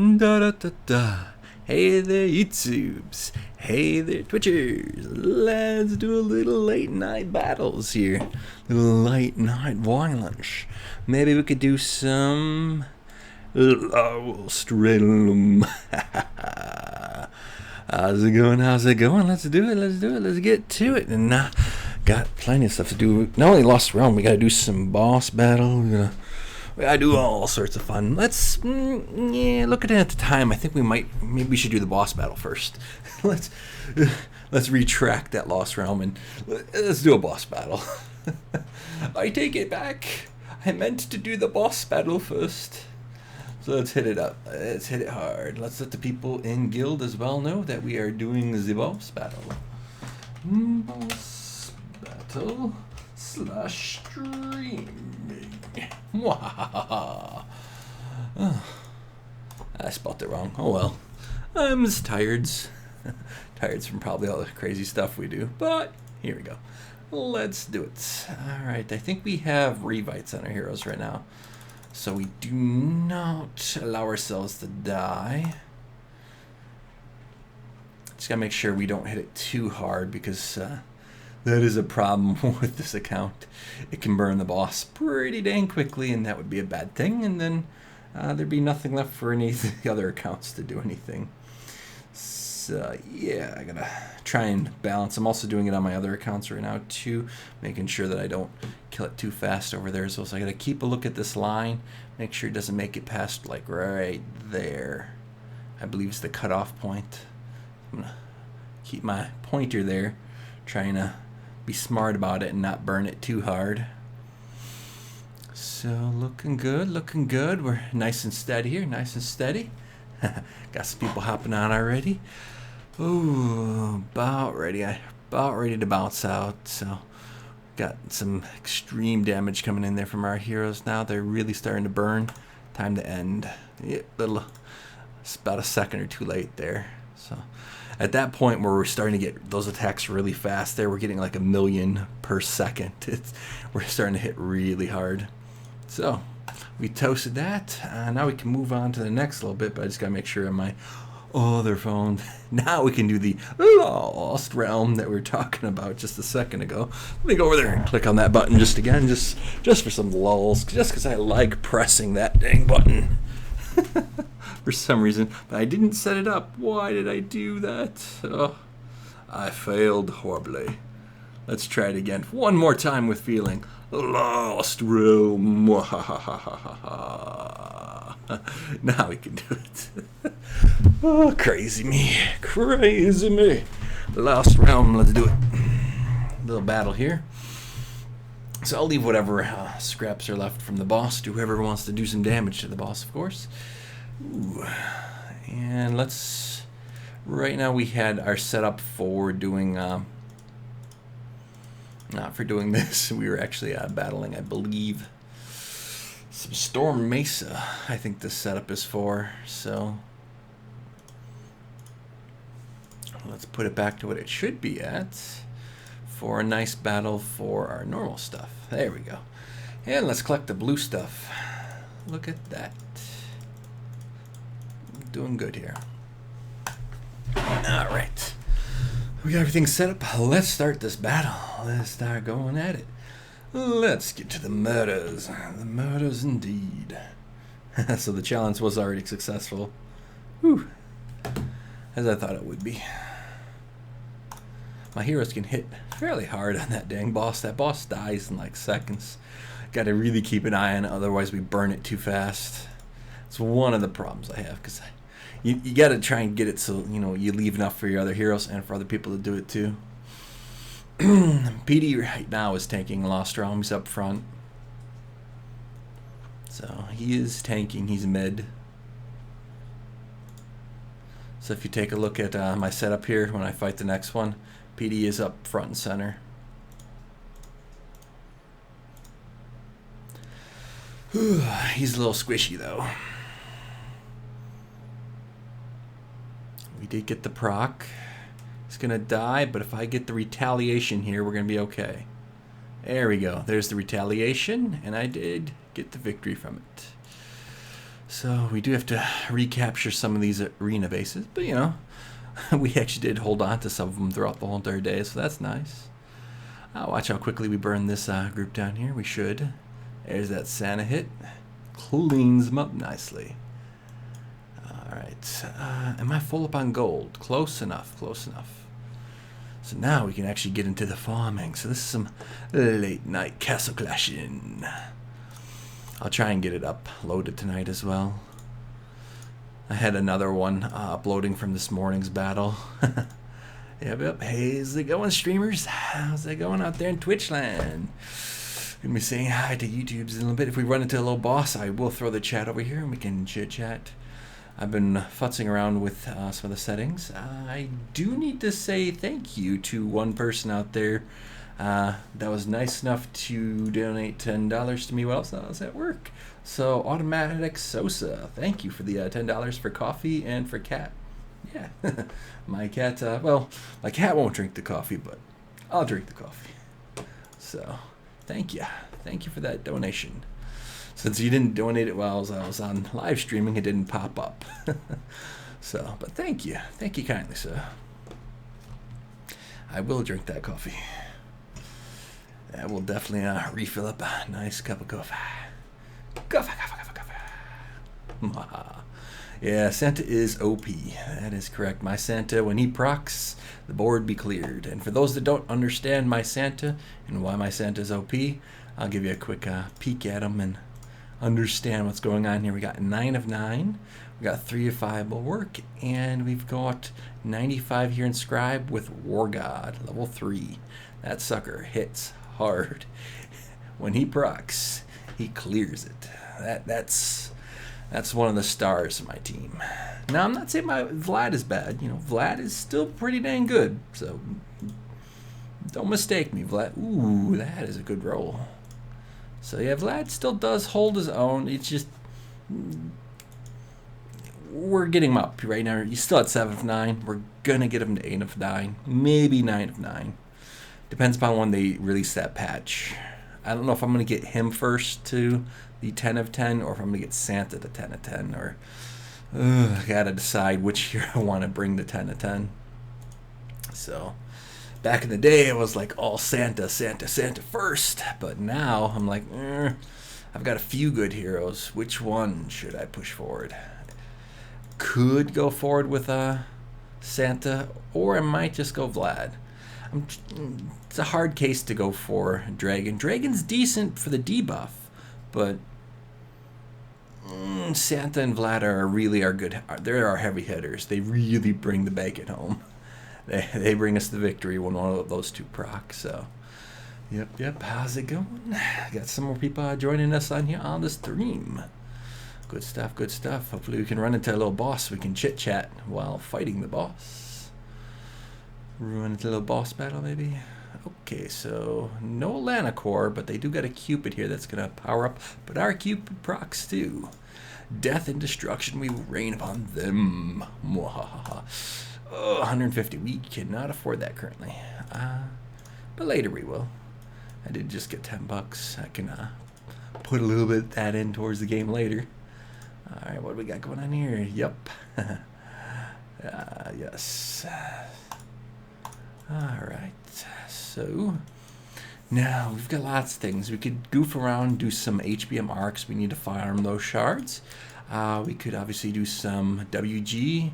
Da da da da. Hey there, YouTubes. Hey there, Twitchers. Let's do a little late night battles here. Little late night violence. Maybe we could do some Lost Realm. How's it going? How's it going? Let's do it. Let's do it. Let's get to it. And got plenty of stuff to do. Not only Lost Realm, we gotta do some boss battle. I do all sorts of fun. Let's, looking at the time, I think maybe we should do the boss battle first. let's retract that Lost Realm and let's do a boss battle. I take it back. I meant to do the boss battle first. So let's hit it up. Let's hit it hard. Let's let the people in guild as well know that we are doing the boss battle. Boss battle / streaming. Oh, I spelled it wrong. Oh well. I'm just tired from probably all the crazy stuff we do. But here we go. Let's do it. Alright, I think we have revites on our heroes right now. So we do not allow ourselves to die. Just gotta make sure we don't hit it too hard because that is a problem with this account. It can burn the boss pretty dang quickly, and that would be a bad thing. And then there'd be nothing left for any of the other accounts to do anything. So yeah, I gotta try and balance. I'm also doing it on my other accounts right now too, making sure that I don't kill it too fast over there. So I gotta keep a look at this line, make sure it doesn't make it past like right there. I believe it's the cutoff point. I'm gonna keep my pointer there, trying to be smart about it and not burn it too hard. So looking good, looking good. We're nice and steady here, nice and steady. Got some people hopping on already. Ooh, about ready to bounce out. So got some extreme damage coming in there from our heroes now. They're really starting to burn. Time to end. Yeah, it's about a second or two late there. So at that point where we're starting to get those attacks really fast there, we're getting like 1 million per second. We're starting to hit really hard. So we toasted that. Now we can move on to the next little bit, but I just gotta make sure on my other phone. Now we can do the Lost Realm that we were talking about just a second ago. Let me go over there and click on that button just again, just for some lulls, just because I like pressing that dang button. For some reason, but I didn't set it up. Why did I do that? Oh, I failed horribly. Let's try it again one more time with feeling. Lost Realm. Now we can do it. Oh, crazy me. Crazy me. Lost Realm, let's do it. Little battle here. So I'll leave whatever scraps are left from the boss to whoever wants to do some damage to the boss, of course. Ooh. And let's... Right now we had our setup for doing... not for doing this. We were actually battling, I believe, some Storm Mesa. I think this setup is for. So let's put it back to what it should be at for a nice battle for our normal stuff. There we go. And let's collect the blue stuff. Look at that. Doing good here. All right. We got everything set up. Let's start this battle. Let's start going at it. Let's get to the murders. The murders indeed. So the challenge was already successful. Whew. As I thought it would be. My heroes can hit fairly hard on that dang boss. That boss dies in like seconds. Got to really keep an eye on it, otherwise we burn it too fast. It's one of the problems I have, because you got to try and get it so you leave enough for your other heroes and for other people to do it too. PD right now is tanking Lost Realm. He's up front, so he is tanking. He's mid. So if you take a look at my setup here when I fight the next one, PD is up front and center. He's a little squishy though. We did get the proc. He's gonna die, but if I get the retaliation here, we're gonna be okay. There we go. There's the retaliation, and I did get the victory from it. So we do have to recapture some of these arena bases, but you know, we actually did hold on to some of them throughout the whole entire day, so that's nice. Watch how quickly we burn this group down here. We should. There's that Santa hit. Cleans them up nicely. Alright. Am I full up on gold? Close enough. Close enough. So now we can actually get into the farming. So this is some late night castle clashing. I'll try and get it uploaded tonight as well. I had another one uploading from this morning's battle. Yep. Hey, how's it going, streamers? How's it going out there in Twitch land? Gonna be saying hi to YouTubes in a little bit. If we run into a little boss, I will throw the chat over here and we can chit chat. I've been futzing around with some of the settings. I do need to say thank you to one person out there that was nice enough to donate $10 to me while I was at work. So Automatic Sosa, thank you for the $10 for coffee and for cat. Yeah, my cat, well, my cat won't drink the coffee, but I'll drink the coffee. So thank you for that donation. Since you didn't donate it while I was on live streaming, it didn't pop up. So, but thank you kindly, sir. I will drink that coffee. That will definitely refill up a nice cup of coffee. Coffee. Yeah, Santa is OP. That is correct. My Santa, when he procs, the board be cleared. And for those that don't understand my Santa and why my Santa is OP, I'll give you a quick peek at him and understand what's going on here. We got 9 of 9. We got 3 of 5 bulwark, and we've got 95 here in Scribe with War God, level 3. That sucker hits hard. When he procs, he clears it. That's one of the stars of my team. Now, I'm not saying my Vlad is bad. You know, Vlad is still pretty dang good. So, don't mistake me, Vlad. Ooh, that is a good roll. So, yeah, Vlad still does hold his own. It's just, we're getting him up right now. He's still at 7 of 9. We're going to get him to 8 of 9. Maybe 9 of 9. Depends upon when they release that patch. I don't know if I'm going to get him first to the 10 of 10 or if I'm going to get Santa to 10 of 10. Or I got to decide which year I want to bring the 10 of 10. So back in the day, it was like all Santa first. But now I'm like, I've got a few good heroes. Which one should I push forward? Could go forward with Santa, or I might just go Vlad. It's a hard case to go for Dragon. Dragon's decent for the debuff, but Santa and Vlad are really good. They're our heavy hitters. They really bring the bacon home. They bring us the victory when one of those two procs. So, yep. How's it going? Got some more people joining us on here on the stream. Good stuff. Hopefully we can run into a little boss. We can chit chat while fighting the boss. Run into a little boss battle, maybe. Okay, so no Lana core, but they do got a Cupid here that's gonna power up. But our Cupid procs too. Death and destruction, we will rain upon them. Mwahaha. Oh, 150. We cannot afford that currently. But later we will. I did just get $10. I can put a little bit of that in towards the game later. All right, what do we got going on here? Yep. Yes. All right. So now we've got lots of things. We could goof around, do some HBM arcs. We need to farm those shards. We could obviously do some WG.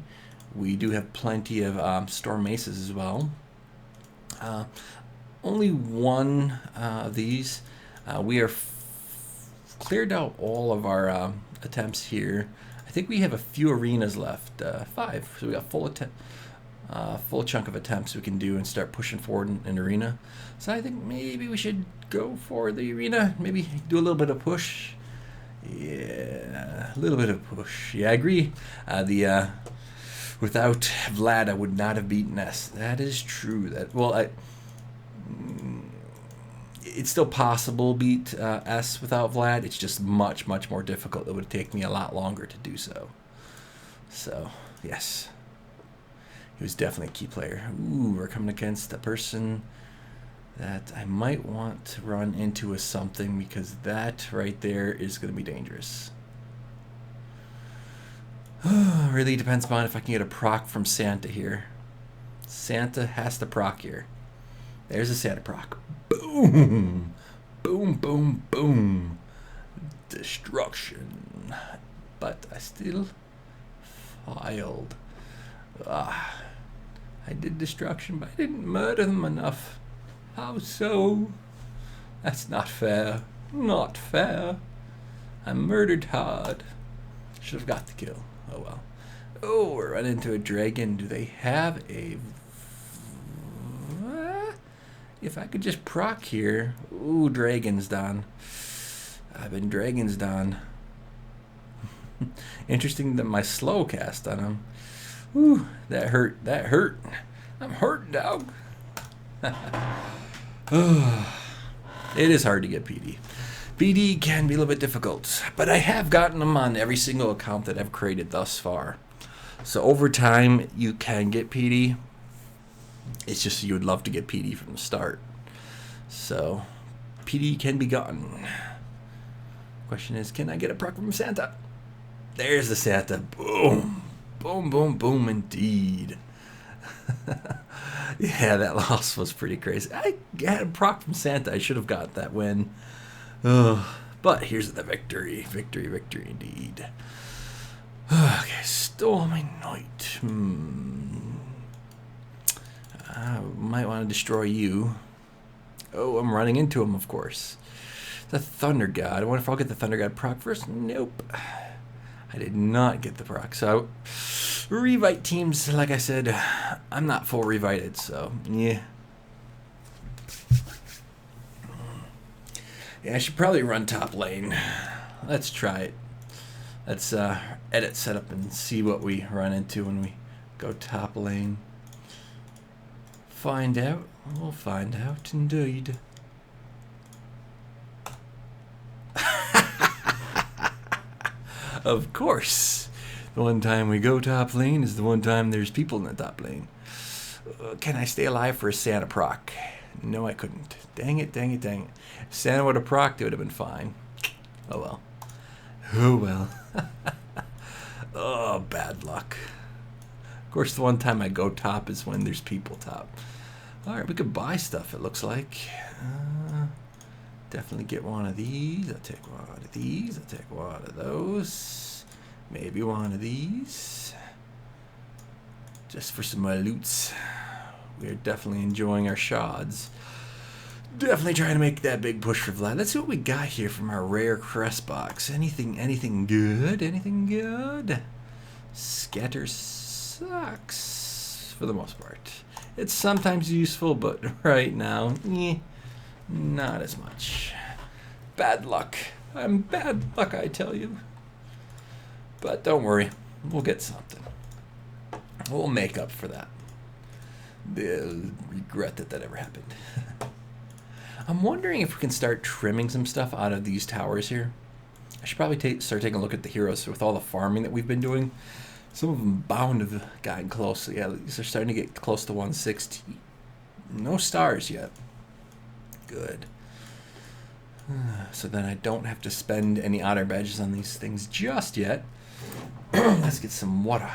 We do have plenty of Storm Mesas as well. Only one of these. We are cleared out all of our attempts here. I think we have a few arenas left. 5. So we got full chunk of attempts we can do and start pushing forward in arena. So I think maybe we should go for the arena. Maybe do a little bit of push. Yeah, a little bit of push. Yeah, I agree. Without Vlad, I would not have beaten S. That is true. It's still possible to beat S without Vlad. It's just much more difficult. It would take me a lot longer to do so. So, yes. He was definitely a key player. Ooh, we're coming against a person that I might want to run into with something, because that right there is going to be dangerous. really depends upon if I can get a proc from Santa here. Santa has to proc here. There's a Santa proc. Boom! Boom, boom, boom. Destruction. But I still failed. I did destruction, but I didn't murder them enough. How so? That's not fair. Not fair. I murdered hard. Should have got the kill. Oh well. Oh, we're running into a dragon. Do they have a... If I could just proc here. Ooh, dragon's done. I've been dragon's done. Interesting that my slow cast on him. Ooh, that hurt. That hurt. I'm hurt, dog. It is hard to get PD. PD can be a little bit difficult, but I have gotten them on every single account that I've created thus far. So over time, you can get PD. It's just you would love to get PD from the start. So PD can be gotten. Question is, can I get a proc from Santa? There's the Santa. Boom. Boom, boom, boom, indeed. Yeah, that loss was pretty crazy. I had a proc from Santa. I should have got that win. But here's the victory. Victory, victory, indeed. Okay, Stormy Night. I might want to destroy you. Oh, I'm running into him, of course. The Thunder God. I wonder if I'll get the Thunder God proc first. Nope. I did not get the proc. So, revite teams, like I said, I'm not full revited, so, yeah. Yeah, I should probably run top lane. Let's try it. Let's edit setup and see what we run into when we go top lane. Find out. We'll find out, indeed. Of course. The one time we go top lane is the one time there's people in the top lane. Can I stay alive for a Santa proc? No, I couldn't. Dang it, dang it, dang it. If Santa would have procced, it would have been fine. Oh well. Oh well. Oh, bad luck. Of course, the one time I go top is when there's people top. Alright, we could buy stuff, it looks like. Definitely get one of these. I'll take one of these. I'll take one of those. Maybe one of these. Just for some loots. We're definitely enjoying our shods. Definitely trying to make that big push for Vlad. Let's see what we got here from our rare crest box. Anything good? Anything good? Scatter sucks for the most part. It's sometimes useful, but right now, not as much. Bad luck. I'm bad luck, I tell you. But don't worry, we'll get something. We'll make up for that. They'll regret that ever happened. I'm wondering if we can start trimming some stuff out of these towers here. I should probably start taking a look at the heroes with all the farming that we've been doing. Some of them bound to have gotten close. Yeah, these are starting to get close to 160. No stars yet. Good. So then I don't have to spend any otter badges on these things just yet. Let's get some water.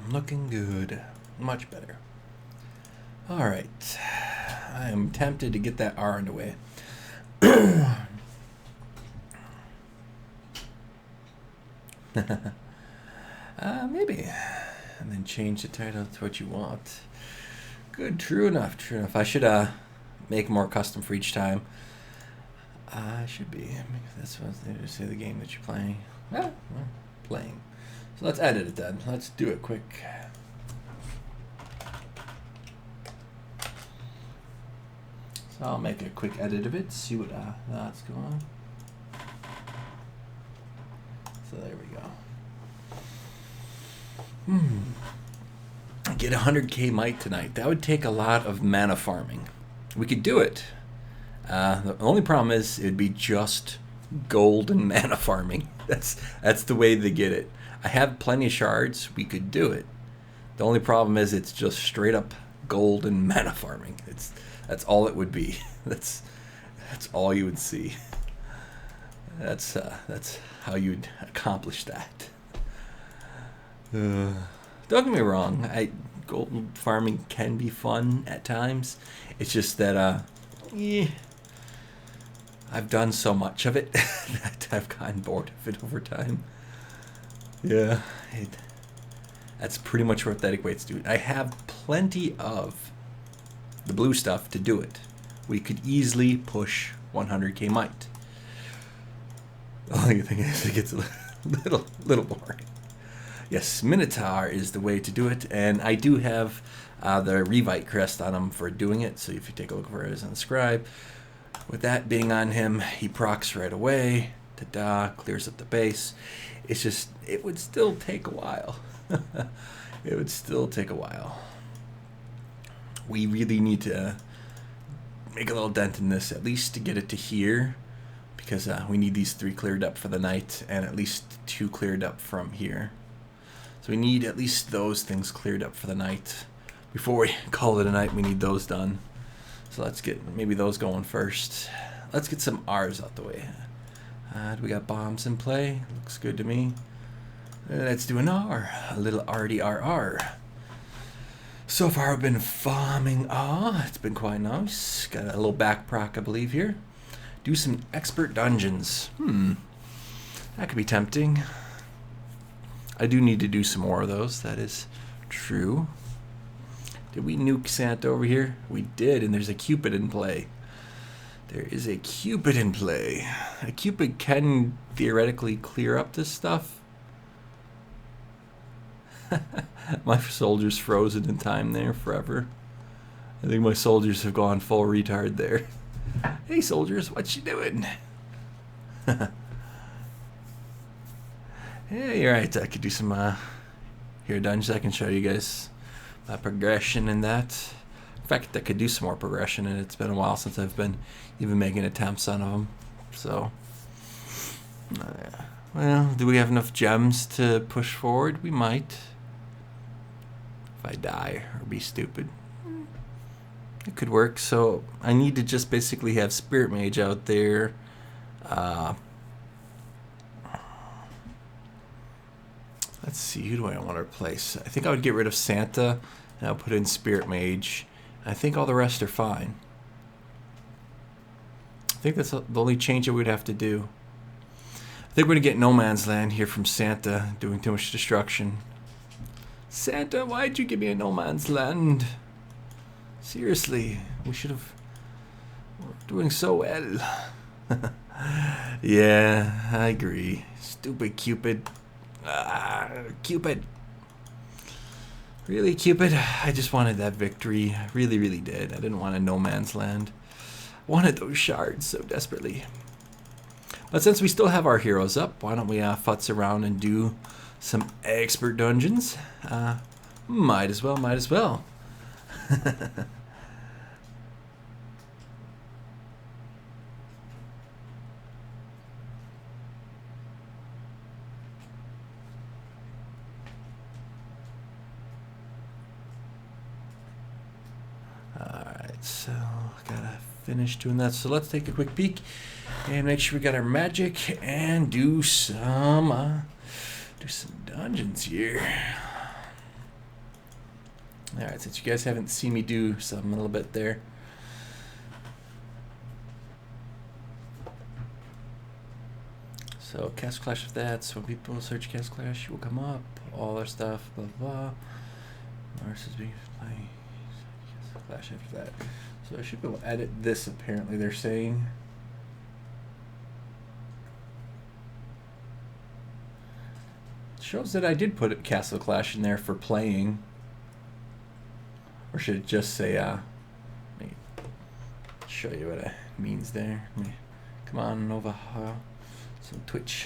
Looking good. Much better. Alright. I am tempted to get that R underway. Maybe. And then change the title to what you want. Good, true enough, true enough. I should make more custom for each time. I should be. That's what they say, the game that you're playing. Well, playing. So let's edit it then. Let's do it quick. So I'll make a quick edit of it, see what that's going. So there we go. Get 100k might tonight. That would take a lot of mana farming. We could do it. The only problem is it'd be just gold and mana farming. That's the way they get it. I have plenty of shards. We could do it. The only problem is it's just straight up gold and mana farming. That's all it would be. That's all you would see. That's how you'd accomplish that. Don't get me wrong. Gold farming can be fun at times. It's just that I've done so much of it that I've gotten bored of it over time. Yeah, that's pretty much what that equates to. I have plenty of the blue stuff to do it. We could easily push 100k might. The only thing is, it gets a little boring. Yes, Minotaur is the way to do it, and I do have the Revite crest on him for doing it. So if you take a look for it as on the scribe, with that being on him, he procs right away. Ta-da! Clears up the base. It's just, it would still take a while. It would still take a while. We really need to make a little dent in this, at least to get it to here, because we need these 3 cleared up for the night, and at least 2 cleared up from here. So we need at least those things cleared up for the night. Before we call it a night, we need those done. So let's get maybe those going first. Let's get some R's out the way. Do we got bombs in play? Looks good to me. Let's do an R. A little RDRR. So far I've been farming. It's been quite nice. Got a little back proc, I believe, here. Do some expert dungeons. That could be tempting. I do need to do some more of those. That is true. Did we nuke Santa over here? We did, and there's a Cupid in play. There is a Cupid in play. A Cupid can theoretically clear up this stuff. My soldiers frozen in time there forever. I think my soldiers have gone full retard there. Hey soldiers, what you doing? Yeah, you're right. I could do some here dungeons. I can show you guys progression in that. In fact, I could do some more progression, and it's been a while since I've been even making attempts on them. So, well, do we have enough gems to push forward? We might. If I die or be stupid, it could work. So I need to just basically have Spirit Mage out there. Let's see, who do I want to replace? I think I would get rid of Santa, and I'll put in Spirit Mage. I think all the rest are fine. I think that's the only change that we'd have to do. I think we're going to get No Man's Land here from Santa, doing too much destruction. Santa, why'd you give me a No Man's Land? Seriously, we should have... We're doing so well. Yeah, I agree. Stupid Cupid. Cupid. Really, Cupid? I just wanted that victory. I really, really did. I didn't want a No Man's Land. I wanted those shards so desperately. But since we still have our heroes up, why don't we futz around and do some expert dungeons? Might as well, might as well. So, gotta finish doing that. So let's take a quick peek and make sure we got our magic and do some dungeons here. All right, since you guys haven't seen me do something a little bit there. So Cast Clash of that. So when people search Cast Clash, will come up. All our stuff, blah blah. Mars is being playing. Clash after that. So I should be able to edit this, apparently they're saying. It shows that I did put Castle Clash in there for playing. Or should it just say, let me show you what it means there. Come on over, so Twitch.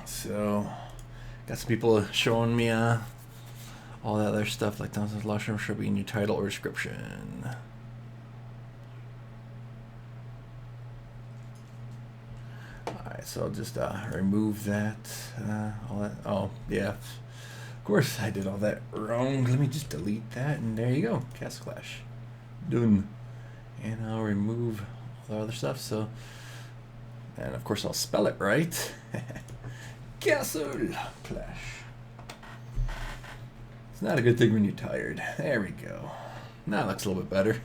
So, got some people showing me, all that other stuff like Thousands of Lushroom should be in your title or description. Alright, so I'll just remove that. All that. Oh, yeah. Of course I did all that wrong. Let me just delete that, and there you go. Cast Clash. Done. And I'll remove all the other stuff. So, and of course I'll spell it right. Castle Clash. It's not a good thing when you're tired. There we go. Now it looks a little bit better.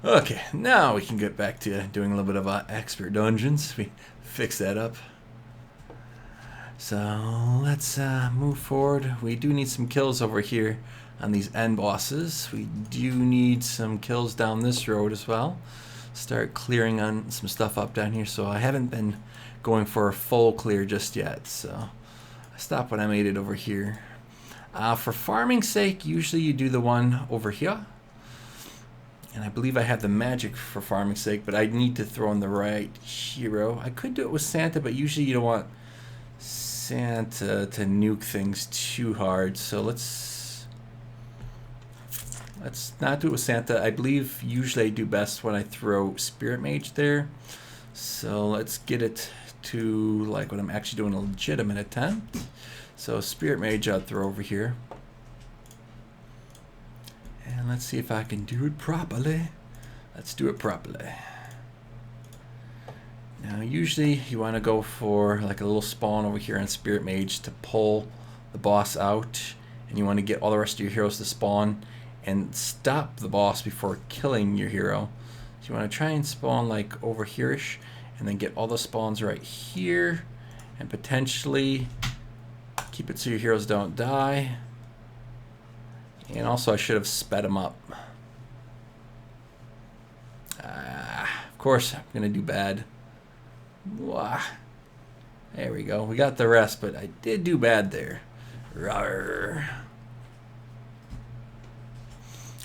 Okay, now we can get back to doing a little bit of expert dungeons. We fix that up. So let's move forward. We do need some kills over here on these end bosses. We do need some kills down this road as well. Start clearing on some stuff up down here. So I haven't been going for a full clear just yet. So I stopped when I made it over here. For farming sake, usually you do the one over here. And I believe I have the magic for farming sake, but I need to throw in the right hero. I could do it with Santa, but usually you don't want Santa to nuke things too hard. So let's not do it with Santa. I believe usually I do best when I throw Spirit Mage there. So let's get it to like when I'm actually doing a legitimate attempt. So Spirit Mage I'll throw over here. And let's see if I can do it properly. Let's do it properly. Now usually you want to go for like a little spawn over here on Spirit Mage to pull the boss out. And you want to get all the rest of your heroes to spawn and stop the boss before killing your hero. So you want to try and spawn like over here-ish and then get all the spawns right here and potentially keep it so your heroes don't die. And also I should have sped them up. Of course I'm going to do bad. Wah. There we go. We got the rest, but I did do bad there. Rawr.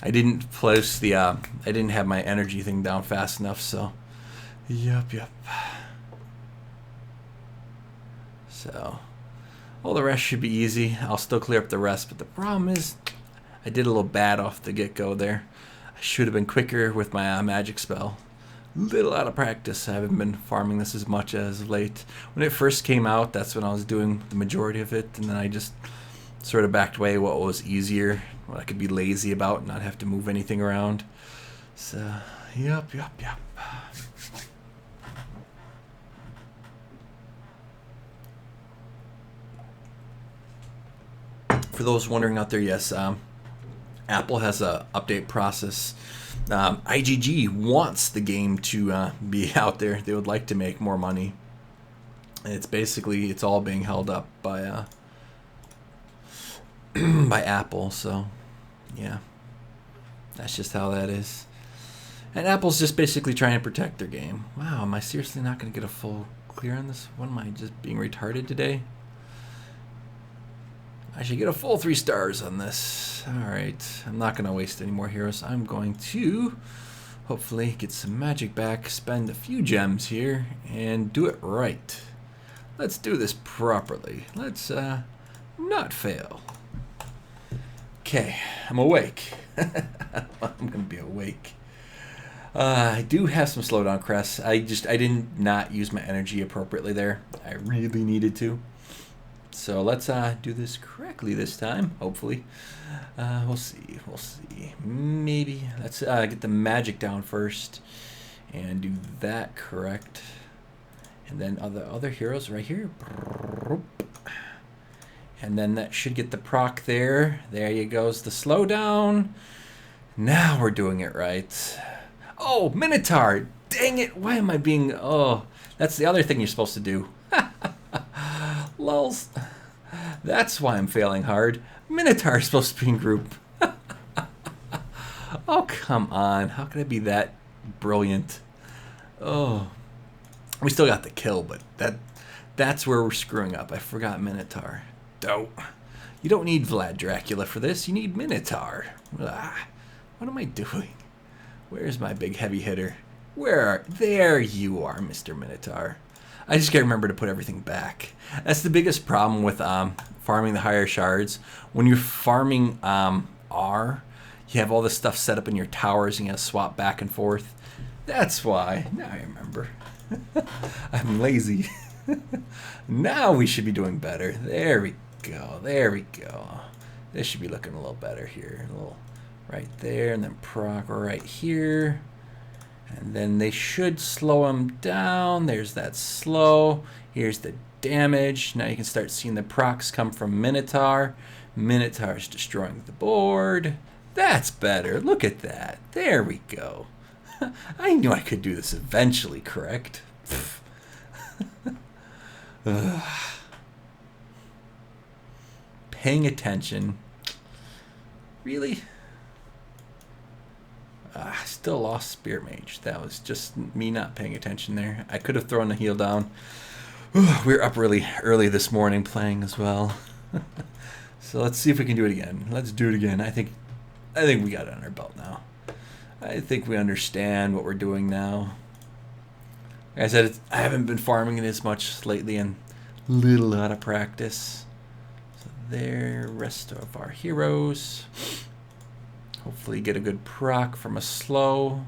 I didn't place the, I didn't have my energy thing down fast enough, so. Yep. So, all the rest should be easy. I'll still clear up the rest, but the problem is I did a little bad off the get-go there. I should have been quicker with my magic spell. Little out of practice. I haven't been farming this as much as of late. When it first came out, that's when I was doing the majority of it, and then I just sort of backed away what was easier, what I could be lazy about and not have to move anything around. So, yep. For those wondering out there, yes, Apple has a update process. IGG wants the game to be out there. They would like to make more money. And it's all being held up by by Apple. So yeah, that's just how that is. And Apple's just basically trying to protect their game. Wow, am I seriously not going to get a full clear on this? What am I, just being retarded today? I should get a full 3 stars on this. Alright, I'm not going to waste any more heroes. I'm going to hopefully get some magic back, spend a few gems here, and do it right. Let's do this properly. Let's not fail. Okay, I'm awake. I'm going to be awake. I do have some slowdown crests. I did not use my energy appropriately there. I really needed to. So let's do this correctly this time, hopefully. We'll see. Maybe. Let's get the magic down first and do that correct. And then other heroes right here. And then that should get the proc there. There you goes the slowdown. Now we're doing it right. Oh, Minotaur! Dang it! Why am I being... Oh, that's the other thing you're supposed to do. Lulz. That's why I'm failing hard. Minotaur is supposed to be in group. Oh, come on. How could I be that brilliant? Oh. We still got the kill, but that's where we're screwing up. I forgot Minotaur. Dope. You don't need Vlad Dracula for this. You need Minotaur. What am I doing? Where's my big heavy hitter? There you are, Mr. Minotaur. I just gotta remember to put everything back. That's the biggest problem with farming the higher shards. When you're farming R, you have all this stuff set up in your towers and you have to swap back and forth. That's why. Now I remember. I'm lazy. Now we should be doing better. There we go. This should be looking a little better here. A little right there, and then proc right here. And then they should slow him down. There's that slow. Here's the damage. Now you can start seeing the procs come from Minotaur. Minotaur's destroying the board. That's better. Look at that. There we go. I knew I could do this eventually, correct? Paying attention. Really? Still lost Spirit Mage. That was just me not paying attention there. I could have thrown the heal down. We were up really early this morning playing as well. So let's see if we can do it again. Let's do it again. I think we got it on our belt now. I think we understand what we're doing now. Like I said, I haven't been farming it as much lately and a little out of practice. So there, rest of our heroes. Hopefully get a good proc from a slow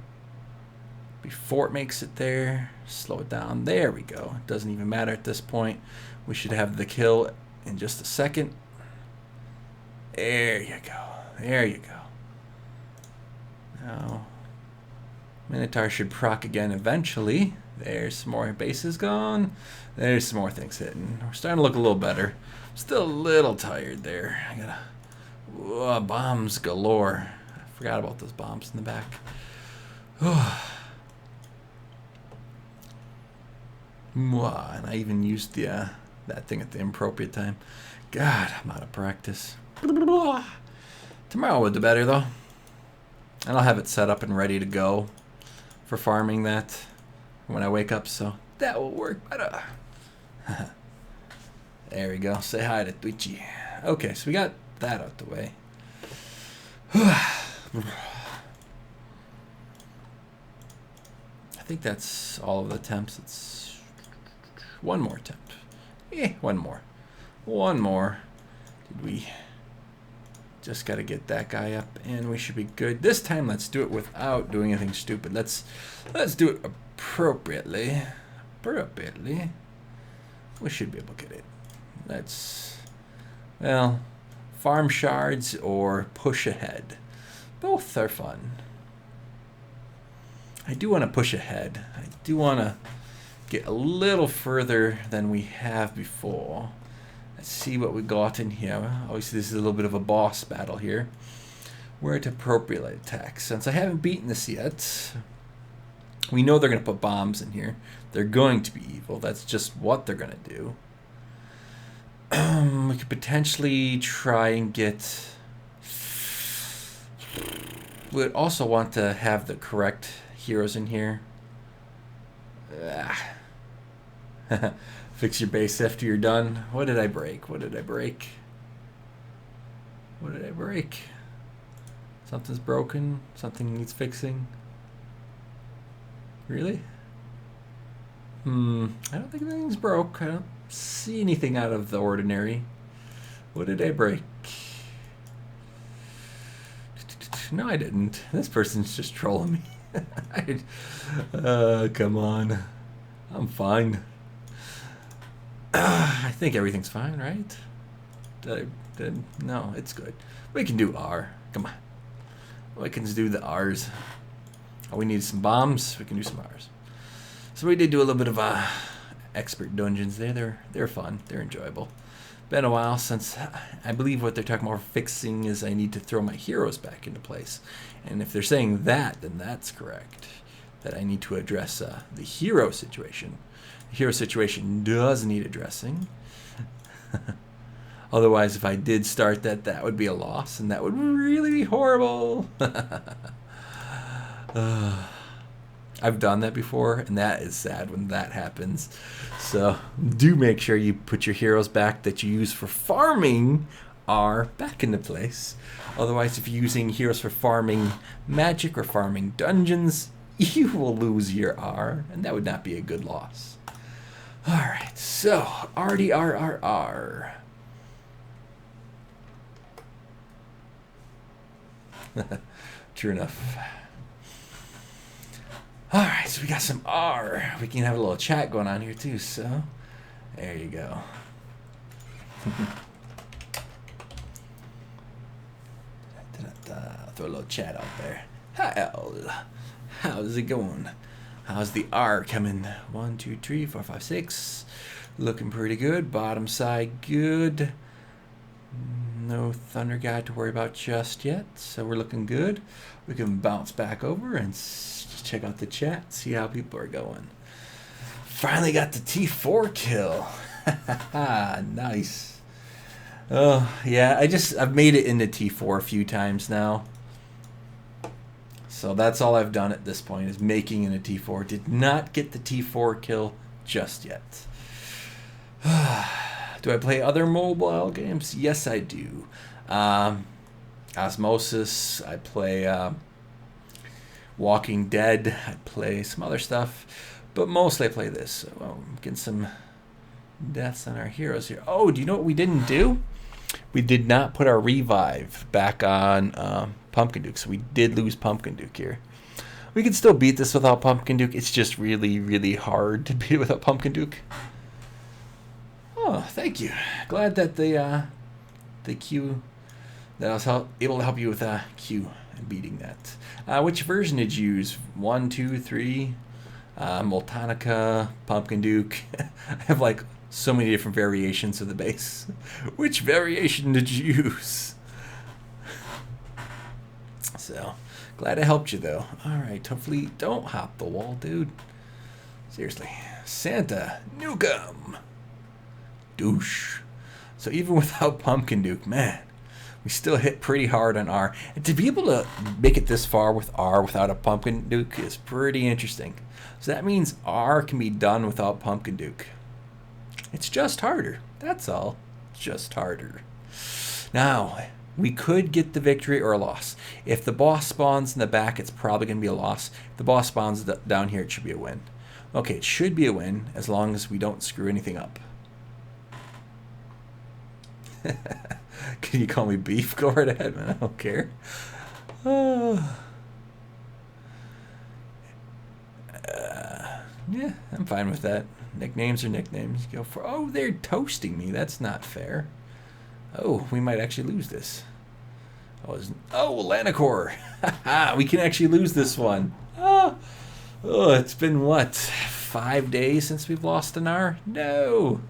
before it makes it there. Slow it down. There we go. It doesn't even matter at this point. We should have the kill in just a second. There you go. There you go. Now, Minotaur should proc again eventually. There's some more bases gone. There's some more things hitting. We're starting to look a little better. Still a little tired there. I gotta... bombs galore. I forgot about those bombs in the back. And I even used the that thing at the inappropriate time. God, I'm out of practice. Tomorrow would be better though. And I'll have it set up and ready to go for farming that when I wake up, so that will work better. There we go. Say hi to Twitchy. Okay, so we got that out the way. I think that's all of the attempts. It's one more attempt. One more. One more. Did we... Just got to get that guy up, and we should be good. This time, let's do it without doing anything stupid. Let's do it appropriately. Appropriately. We should be able to get it. Let's, well, farm shards or push ahead. Both are fun. I do want to push ahead. I do want to get a little further than we have before. Let's see what we got in here. Obviously, this is a little bit of a boss battle here. Where to appropriately attack. Since I haven't beaten this yet, we know they're going to put bombs in here. They're going to be evil. That's just what they're going to do. We could potentially try and get... We would also want to have the correct heroes in here. Fix your base after you're done. What did I break? What did I break? What did I break? Something's broken. Something needs fixing. Really? I don't think anything's broke. I don't see anything out of the ordinary. What did I break? No, I didn't. This person's just trolling me. Come on. I'm fine. I think everything's fine, right? No, it's good. We can do R. Come on. We can do the R's. Oh, we need some bombs. We can do some R's. So we did do a little bit of expert dungeons there. They're fun. They're enjoyable. Been a while since I believe what they're talking about fixing is I need to throw my heroes back into place. And if they're saying that, then that's correct. That I need to address the hero situation. The hero situation does need addressing. Otherwise, if I did start that, that would be a loss, and that would really be horrible. I've done that before, and that is sad when that happens. So do make sure you put your heroes back that you use for farming are back into place. Otherwise, if you're using heroes for farming magic or farming dungeons, you will lose your R, and that would not be a good loss. Alright, so RDRRR. True enough. Alright, so we got some R. We can have a little chat going on here too, so there you go. throw a little chat out there. How's it going? How's the R coming? 1, 2, 3, 4, 5, 6. Looking pretty good. Bottom side good. No Thunder guy to worry about just yet, so we're looking good. We can bounce back over and check out the chat, see how people are going. Finally got the T4 kill. Nice. Oh yeah, I've made it into T4 a few times now. So that's all I've done at this point, is making in a T4. Did not get the T4 kill just yet. Do I play other mobile games? Yes, I do. Osmosis. I play Walking Dead. I play some other stuff. But mostly I play this. So, I'm getting some deaths on our heroes here. Oh, do you know what we didn't do? We did not put our revive back on Pumpkin Duke, so we did lose Pumpkin Duke here. We can still beat this without Pumpkin Duke. It's just really, really hard to beat it without Pumpkin Duke. Oh, thank you. Glad that the Q, that I was able to help you with Q and beating that. Which version did you use? 1, 2, 3, Moltanica, Pumpkin Duke. I have like so many different variations of the base. Which variation did you use? So, glad I helped you though. Alright, hopefully don't hop the wall, dude. Seriously. Santa, Nukem. Douche. So even without Pumpkin Duke, man, we still hit pretty hard on R. And to be able to make it this far with R without a Pumpkin Duke is pretty interesting. So that means R can be done without Pumpkin Duke. It's just harder. That's all. Just harder. Now, we could get the victory or a loss. If the boss spawns in the back, it's probably going to be a loss. If the boss spawns down here, it should be a win. Okay, it should be a win as long as we don't screw anything up. Can you call me Beef? Go right ahead, man. I don't care. Yeah, I'm fine with that. Nicknames are nicknames. Go for. Oh, they're toasting me. That's not fair. Oh, we might actually lose this. Oh, Lanacor. We can actually lose this one. Oh, it's been what? 5 days since we've lost an R? No.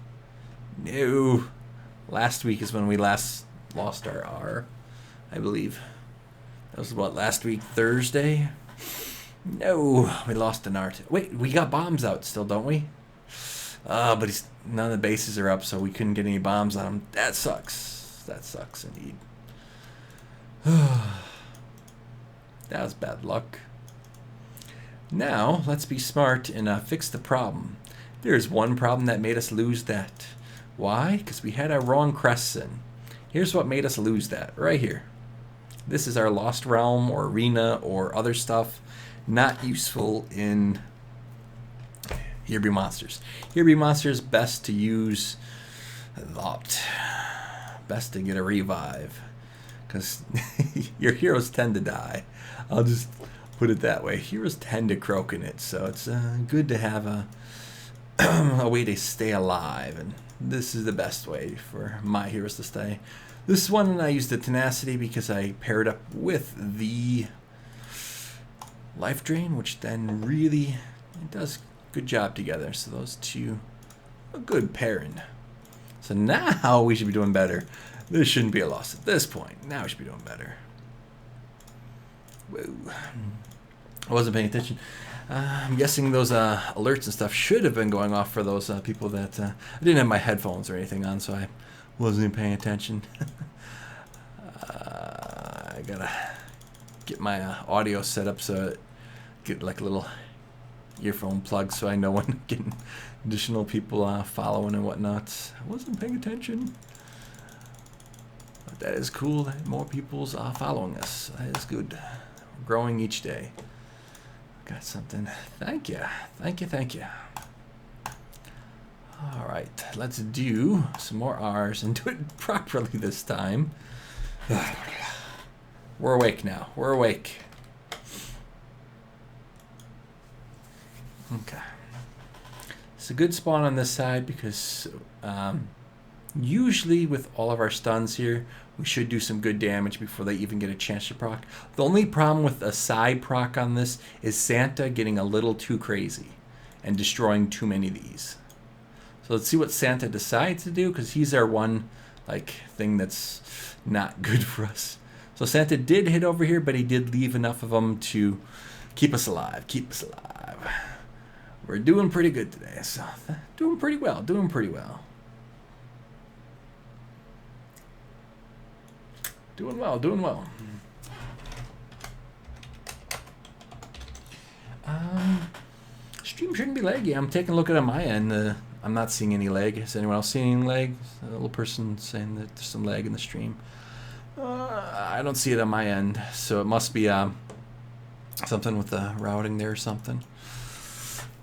No. Last week is when we last lost our R, I believe. That was what, last week, Thursday? No, we lost an R. Wait, we got bombs out still, don't we? But none of the bases are up, so we couldn't get any bombs on him. That sucks. That sucks indeed. That was bad luck. Now, let's be smart and fix the problem. There's one problem that made us lose that. Why? Because we had our wrong crests in. Here's what made us lose that, right here. This is our Lost Realm or Arena or other stuff. Not useful in Here Be Monsters. Here Be Monsters, best to use Locked. Best to get a revive. Because your heroes tend to die. I'll just put it that way. Heroes tend to croak in it, so it's good to have a way to stay alive, and this is the best way for my heroes to stay. This one I used the Tenacity because I paired up with the Life Drain, which then really does a good job together. So those two, a good pairing. So now we should be doing better. This shouldn't be a loss at this point. Now we should be doing better. Whoa. I wasn't paying attention. I'm guessing those alerts and stuff should have been going off for those people that... I didn't have my headphones or anything on, so I wasn't even paying attention. I gotta get my audio set up so I get like a little earphone plug so I know when I'm getting additional people following and whatnot. I wasn't paying attention. But that is cool that more people's following us. That is good. We're growing each day. Got something. Thank you. Thank you, thank you. Alright, let's do some more R's and do it properly this time. We're awake now. We're awake. Okay. It's a good spawn on this side because Usually with all of our stuns here, we should do some good damage before they even get a chance to proc. The only problem with a side proc on this is Santa getting a little too crazy and destroying too many of these. So let's see what Santa decides to do, because he's our one like thing that's not good for us. So Santa did hit over here, but he did leave enough of them to keep us alive. Keep us alive. We're doing pretty good today. So doing pretty well. Doing pretty well. Doing well. Doing well. Stream shouldn't be laggy. I'm taking a look at it on my end. I'm not seeing any lag. Is anyone else seeing any lag? A little person saying that there's some lag in the stream. I don't see it on my end, so it must be something with the routing there or something.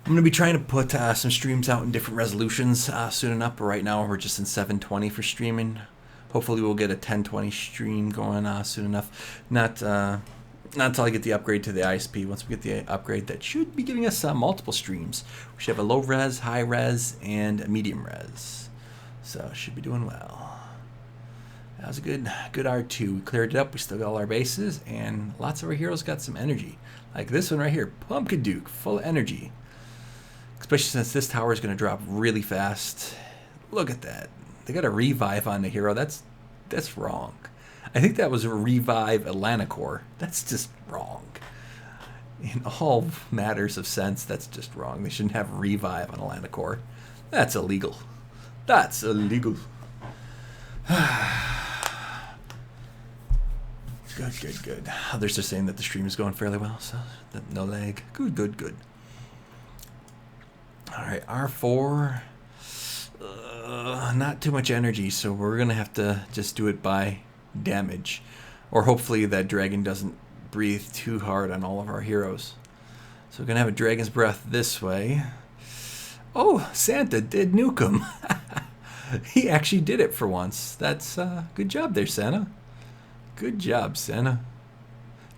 I'm going to be trying to put some streams out in different resolutions soon enough, but right now we're just in 720 for streaming. Hopefully we'll get a 1020 stream going soon enough. Not until I get the upgrade to the ISP. Once we get the upgrade, that should be giving us multiple streams. We should have a low res, high res, and a medium res. So should be doing well. That was a good R2. We cleared it up. We still got all our bases, and lots of our heroes got some energy. Like this one right here, Pumpkin Duke, full of energy. Especially since this tower is going to drop really fast. Look at that. They got a revive on the hero. That's wrong. I think that was a revive Atlanticor. That's just wrong. In all matters of sense, that's just wrong. They shouldn't have revive on Atlanticor. That's illegal. That's illegal. Good. Others are saying that the stream is going fairly well, so no lag. Good. All right, R4. Not too much energy, so we're gonna have to just do it by damage, or hopefully that dragon doesn't breathe too hard on all of our heroes. So we're gonna have a dragon's breath this way. Oh, Santa did nuke him. He actually did it for once. That's good job there, Santa. Good job, Santa.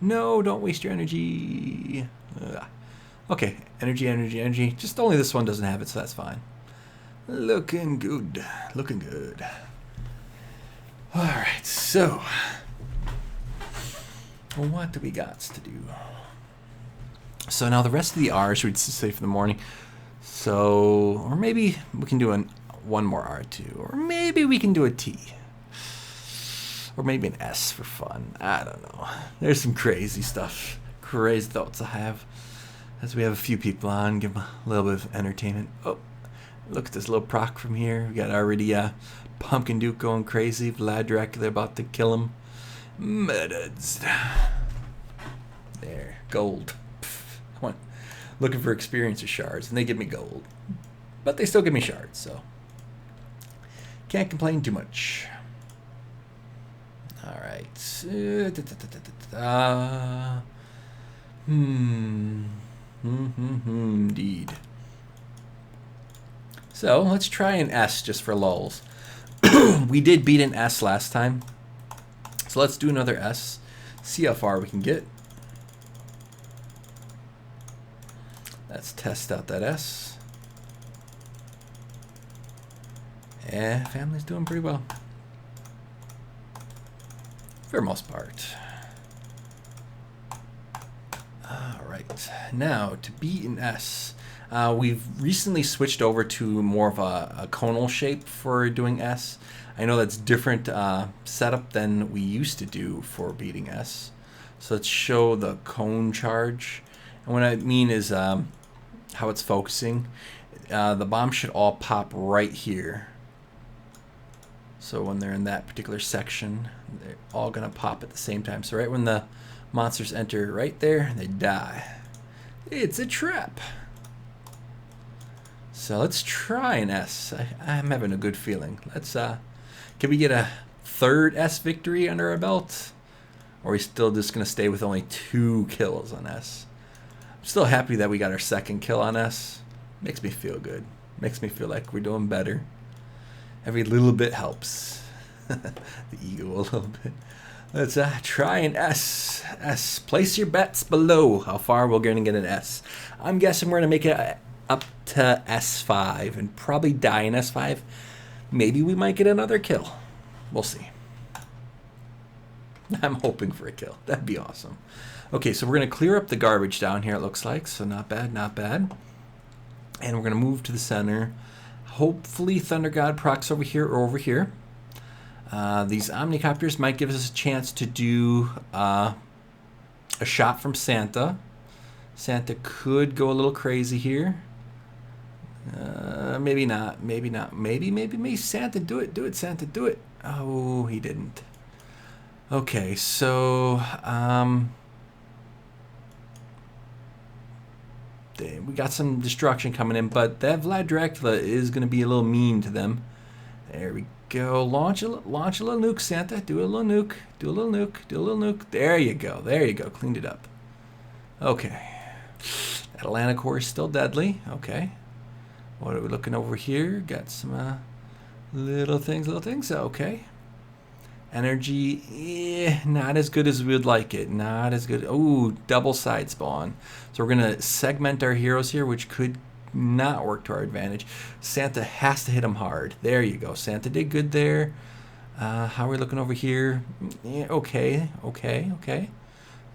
No, don't waste your energy. Okay, energy. Just only this one doesn't have it, so that's fine. Looking good. Alright, so what do we got to do? So now the rest of the R's we'd say for the morning. So, or maybe we can do one more R2, or maybe we can do a T. Or maybe an S for fun. I don't know. There's some crazy stuff. Crazy thoughts I have. As we have a few people on, give them a little bit of entertainment. Oh, look at this little proc from here. We got already Pumpkin Duke going crazy. Vlad Dracula about to kill him. Methods. There. Gold. I want looking for experiencer shards, and they give me gold. But they still give me shards, so can't complain too much. Alright. Indeed. So let's try an S just for lulz. We did beat an S last time. So let's do another S. See how far we can get. Let's test out that S. Yeah, family's doing pretty well. For the most part. Alright, now to beat an S. We've recently switched over to more of a conal shape for doing S. I know that's different setup than we used to do for beating S. So let's show the cone charge. And what I mean is how it's focusing. The bombs should all pop right here. So when they're in that particular section, they're all going to pop at the same time. So right when the monsters enter right there, they die. It's a trap. So let's try an S. I'm having a good feeling. Let's can we get a third S victory under our belt? Or are we still just going to stay with only 2 kills on S? I'm still happy that we got our second kill on S. Makes me feel good. Makes me feel like we're doing better. Every little bit helps. The ego a little bit. Let's try an S. S. Place your bets below how far we're going to get an S. I'm guessing we're going to make it up to S5 and probably die in S5. Maybe we might get another kill. We'll see. I'm hoping for a kill. That'd be awesome. Okay, so we're going to clear up the garbage down here, it looks like. So not bad, not bad. And we're going to move to the center. Hopefully Thunder God procs over here or over here. These Omnicopters might give us a chance to do a shot from Santa. Santa could go a little crazy here. Maybe not. Maybe not. Maybe. Santa, do it. Do it, Santa, do it. Oh, he didn't. Okay, so we got some destruction coming in, but that Vlad Dracula is going to be a little mean to them. There we go. Launch a little nuke, Santa. Do a little nuke. Do a little nuke. Do a little nuke. There you go. There you go. Cleaned it up. Okay. Atlanta core is still deadly. Okay. What are we looking over here? Got some little things. Okay. Energy, not as good as we would like it. Not as good. Oh, double side spawn. So we're going to segment our heroes here, which could not work to our advantage. Santa has to hit them hard. There you go. Santa did good there. How are we looking over here? Yeah, okay.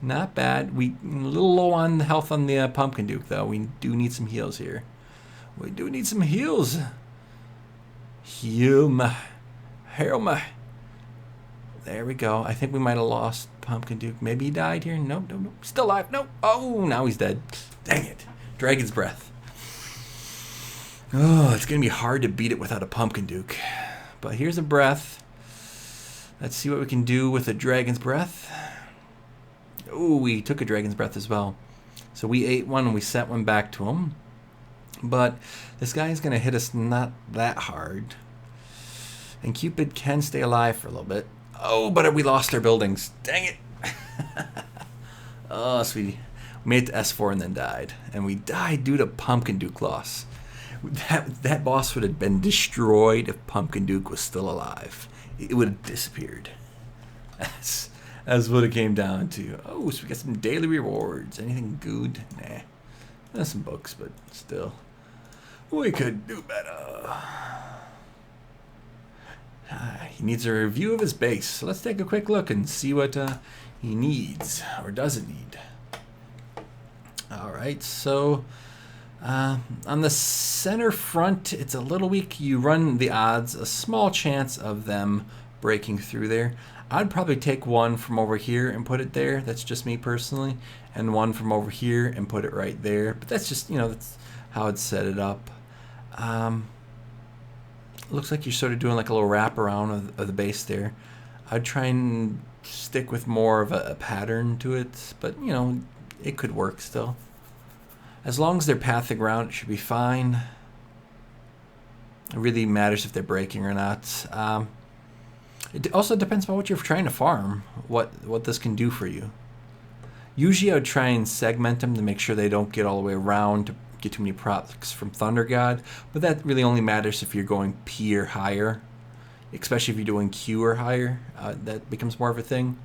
Not bad. We a little low on health on the Pumpkin Duke, though. We do need some heals here. We do need some heals. Heal me. There we go. I think we might have lost Pumpkin Duke. Maybe he died here. Nope. Still alive. Nope. Oh, now he's dead. Dang it. Dragon's Breath. Oh, it's going to be hard to beat it without a Pumpkin Duke. But here's a breath. Let's see what we can do with a Dragon's Breath. Oh, we took a Dragon's Breath as well. So we ate one and we sent one back to him. But this guy is going to hit us not that hard. And Cupid can stay alive for a little bit. Oh, but we lost our buildings. Dang it. Oh, so we made it to S4 and then died. And we died due to Pumpkin Duke loss. That boss would have been destroyed if Pumpkin Duke was still alive. It would have disappeared. That's what it came down to. Oh, so we got some daily rewards. Anything good? Nah. There's some books, but still. We could do better. He needs a review of his base. So let's take a quick look and see what he needs or doesn't need. All right, so on the center front, it's a little weak. You run the odds, a small chance of them breaking through there. I'd probably take one from over here and put it there. That's just me personally. And one from over here and put it right there. But that's just, that's how I'd set it up. Looks like you're sort of doing like a little wrap around of the base there. I'd try and stick with more of a pattern to it, but it could work still. As long as they're pathing around, it should be fine. It really matters if they're breaking or not. It also depends on what you're trying to farm, what this can do for you. Usually I would try and segment them to make sure they don't get all the way around to get too many procs from Thunder God, but that really only matters if you're going P or higher, especially if you're doing Q or higher. That becomes more of a thing.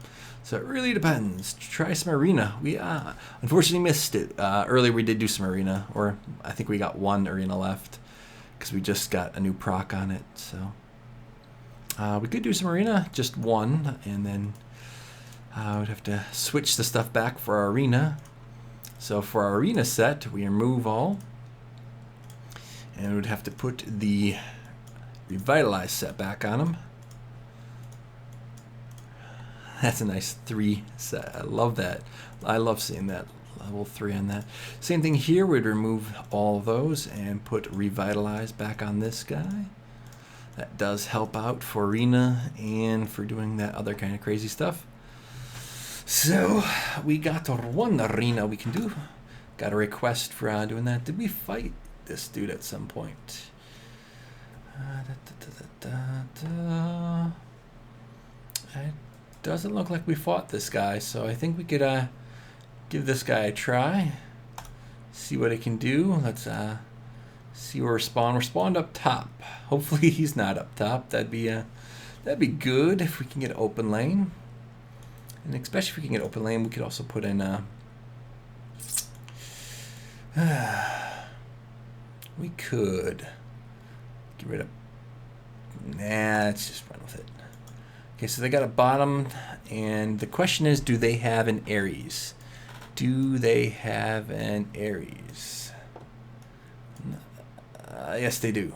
So it really depends. Try some arena. We unfortunately missed it. Earlier we did do some arena, or I think we got one arena left because we just got a new proc on it. So we could do some arena, just one, and then we'd have to switch the stuff back for our arena. So for our arena set, we remove all, and we'd have to put the revitalized set back on them. That's a nice 3 set. I love that. I love seeing that level 3 on that. Same thing here. We'd remove all those and put revitalized back on this guy. That does help out for arena and for doing that other kind of crazy stuff. So we got one arena we can do. Got a request for doing that. Did we fight this dude at some point? It doesn't look like we fought this guy, so I think we could give this guy a try. See what it can do. Let's see where we're spawned. We're spawned up top. Hopefully he's not up top. That'd be good if we can get an open lane. And especially if we can get open lane, we could also put in we could get rid of Nah, let's just run with it. Okay, so they got a bottom, and the question is, do they have an Aries? Do they have an Aries? Yes, they do.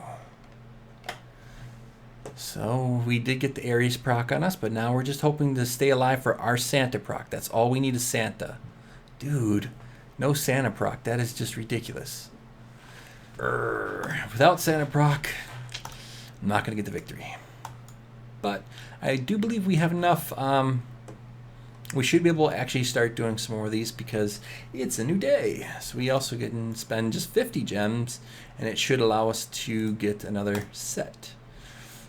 So we did get the Aries proc on us, but now we're just hoping to stay alive for our Santa proc. That's all we need is Santa. Dude, no Santa proc. That is just ridiculous. Without Santa proc, I'm not going to get the victory. But I do believe we have enough. We should be able to actually start doing some more of these because it's a new day. So we also get and spend just 50 gems, and it should allow us to get another set.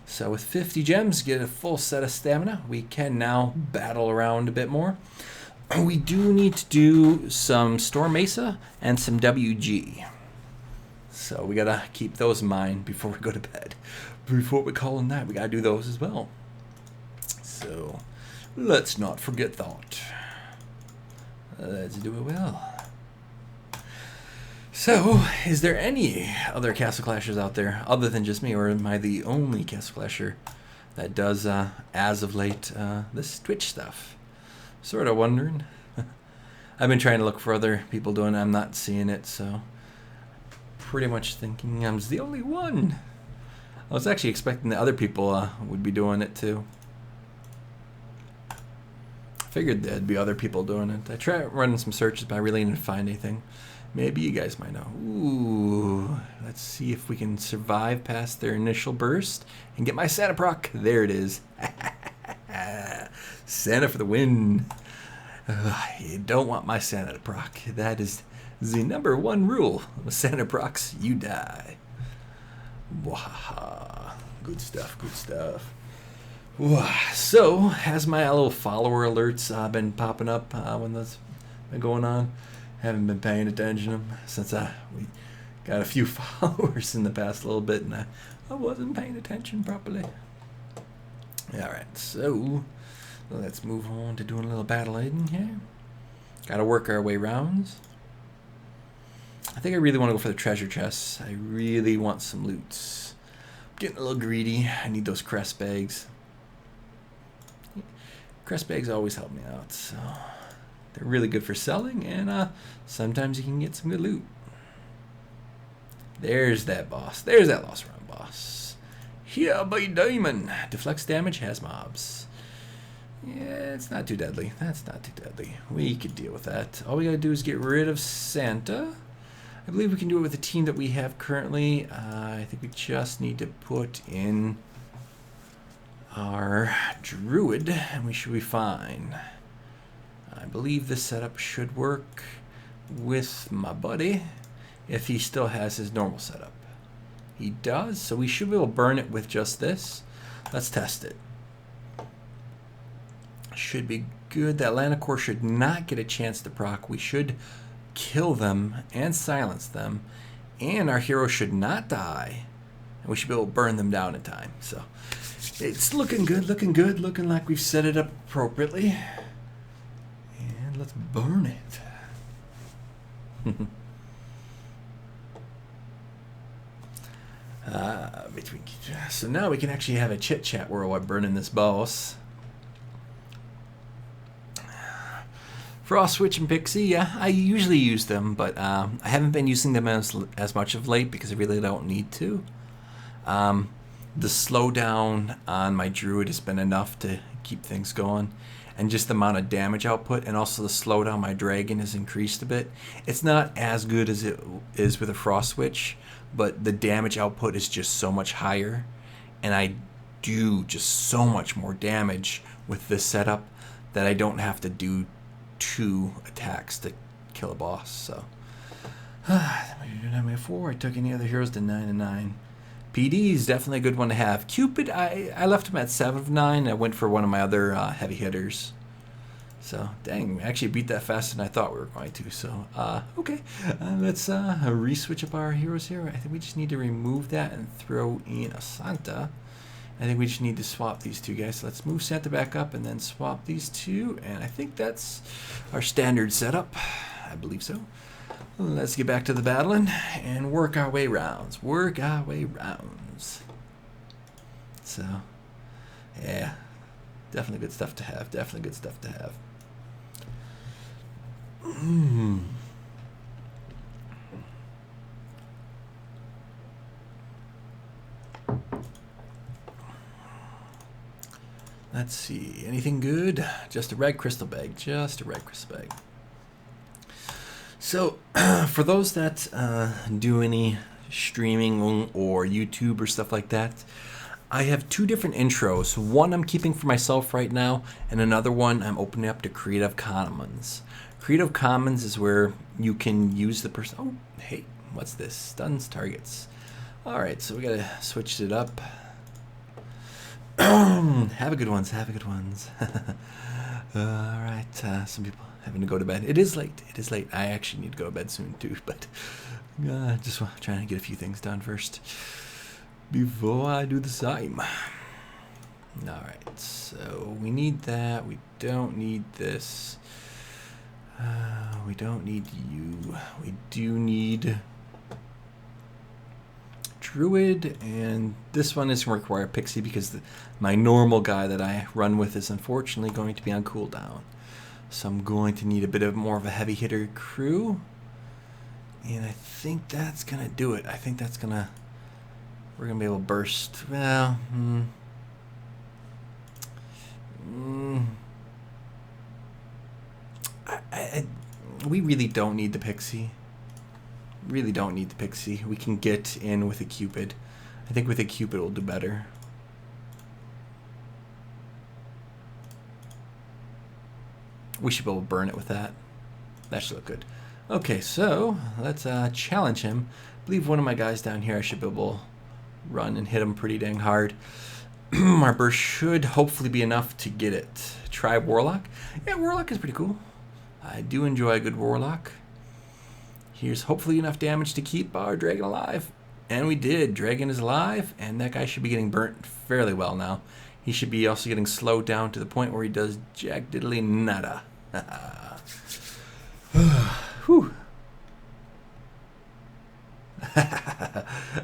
So with 50 gems, get a full set of stamina. We can now battle around a bit more. We do need to do some Storm Mesa and some WG. So we gotta keep those in mind before we go to bed. Before we call a night, we gotta do those as well. So let's not forget that. Let's do it well. So, is there any other Castle Clashers out there other than just me, or am I the only Castle Clasher that does, as of late, this Twitch stuff? Sort of wondering. I've been trying to look for other people doing it. I'm not seeing it, so pretty much thinking I'm the only one. I was actually expecting that other people would be doing it too. I figured there'd be other people doing it. I tried running some searches, but I really didn't find anything. Maybe you guys might know. Ooh, let's see if we can survive past their initial burst and get my Santa proc. There it is. Santa for the win. You don't want my Santa proc. That is the #1 rule. With Santa procs, you die. Wahaha. Good stuff, good stuff. So, has my little follower alerts been popping up when that's been going on? Haven't been paying attention to them since we got a few followers in the past little bit, and I wasn't paying attention properly. Alright, so let's move on to doing a little battling here. Gotta work our way rounds. I think I really want to go for the treasure chests. I really want some loots. I'm getting a little greedy. I need those crest bags. Crest bags always help me out, so they're really good for selling, and sometimes you can get some good loot. There's that boss. There's that lost round boss. Here by diamond. Deflects damage, has mobs. Yeah, it's not too deadly. That's not too deadly. We could deal with that. All we gotta do is get rid of Santa. I believe we can do it with the team that we have currently. I think we just need to put in our druid, and we should be fine. I believe this setup should work with my buddy if he still has his normal setup. He does, so we should be able to burn it with just this. Let's test it. Should be good. The Atlanta core should not get a chance to proc. We should kill them and silence them, and our hero should not die, and we should be able to burn them down in time. So it's looking good, looking like we've set it up appropriately. And let's burn it. So now we can actually have a chit chat while we're burning this boss. Frost Switch and Pixie, yeah, I usually use them, but I haven't been using them as much of late because I really don't need to. The slowdown on my druid has been enough to keep things going, and just the amount of damage output, and also the slowdown my dragon has increased a bit. It's not as good as it is with a Frost Switch, but the damage output is just so much higher, and I do just so much more damage with this setup that I don't have to do 2 attacks to kill a boss. So 9-4. I took any other heroes to 9 and 9. PD is definitely a good one to have. Cupid, I left him at 7 of 9. I went for one of my other heavy hitters. So dang, we actually beat that faster than I thought we were going to. So okay, let's re-switch up our heroes here. I think we just need to remove that and throw in a Santa. I think we just need to swap these two guys. So let's move Santa back up and then swap these two. And I think that's our standard setup. I believe so. Let's get back to the battling and work our way rounds. So, yeah, definitely good stuff to have. Definitely good stuff to have. Let's see. Anything good? Just a red crystal bag. Just a red crystal bag. So, for those that do any streaming or YouTube or stuff like that, I have two different intros. One I'm keeping for myself right now, and another one I'm opening up to Creative Commons. Creative Commons is where you can use the person. Oh, hey, what's this? Stuns targets. All right, so we gotta switch it up. Have a good ones. Have a good ones. All right, some people having to go to bed. It is late. It is late. I actually need to go to bed soon too, but just trying to get a few things done first before I do the same. All right, so we need that. We don't need this. We don't need you. We do need Druid, and this one is going to require Pixie because my normal guy that I run with is unfortunately going to be on cooldown. So I'm going to need a bit of more of a heavy hitter crew, and I think that's going to do it. I think that's going to, we're going to be able to burst. Well, we really don't need the Pixie. Really don't need the Pixie. We can get in with a Cupid. I think with a Cupid we'll do better. We should be able to burn it with that. That should look good. Okay, so let's challenge him. I believe one of my guys down here I should be able to run and hit him pretty dang hard. Our burst should hopefully be enough to get it. Try Warlock. Yeah, Warlock is pretty cool. I do enjoy a good Warlock. Here's hopefully enough damage to keep our dragon alive. And we did. Dragon is alive, and that guy should be getting burnt fairly well now. He should be also getting slowed down to the point where he does jack diddly nada. Whew.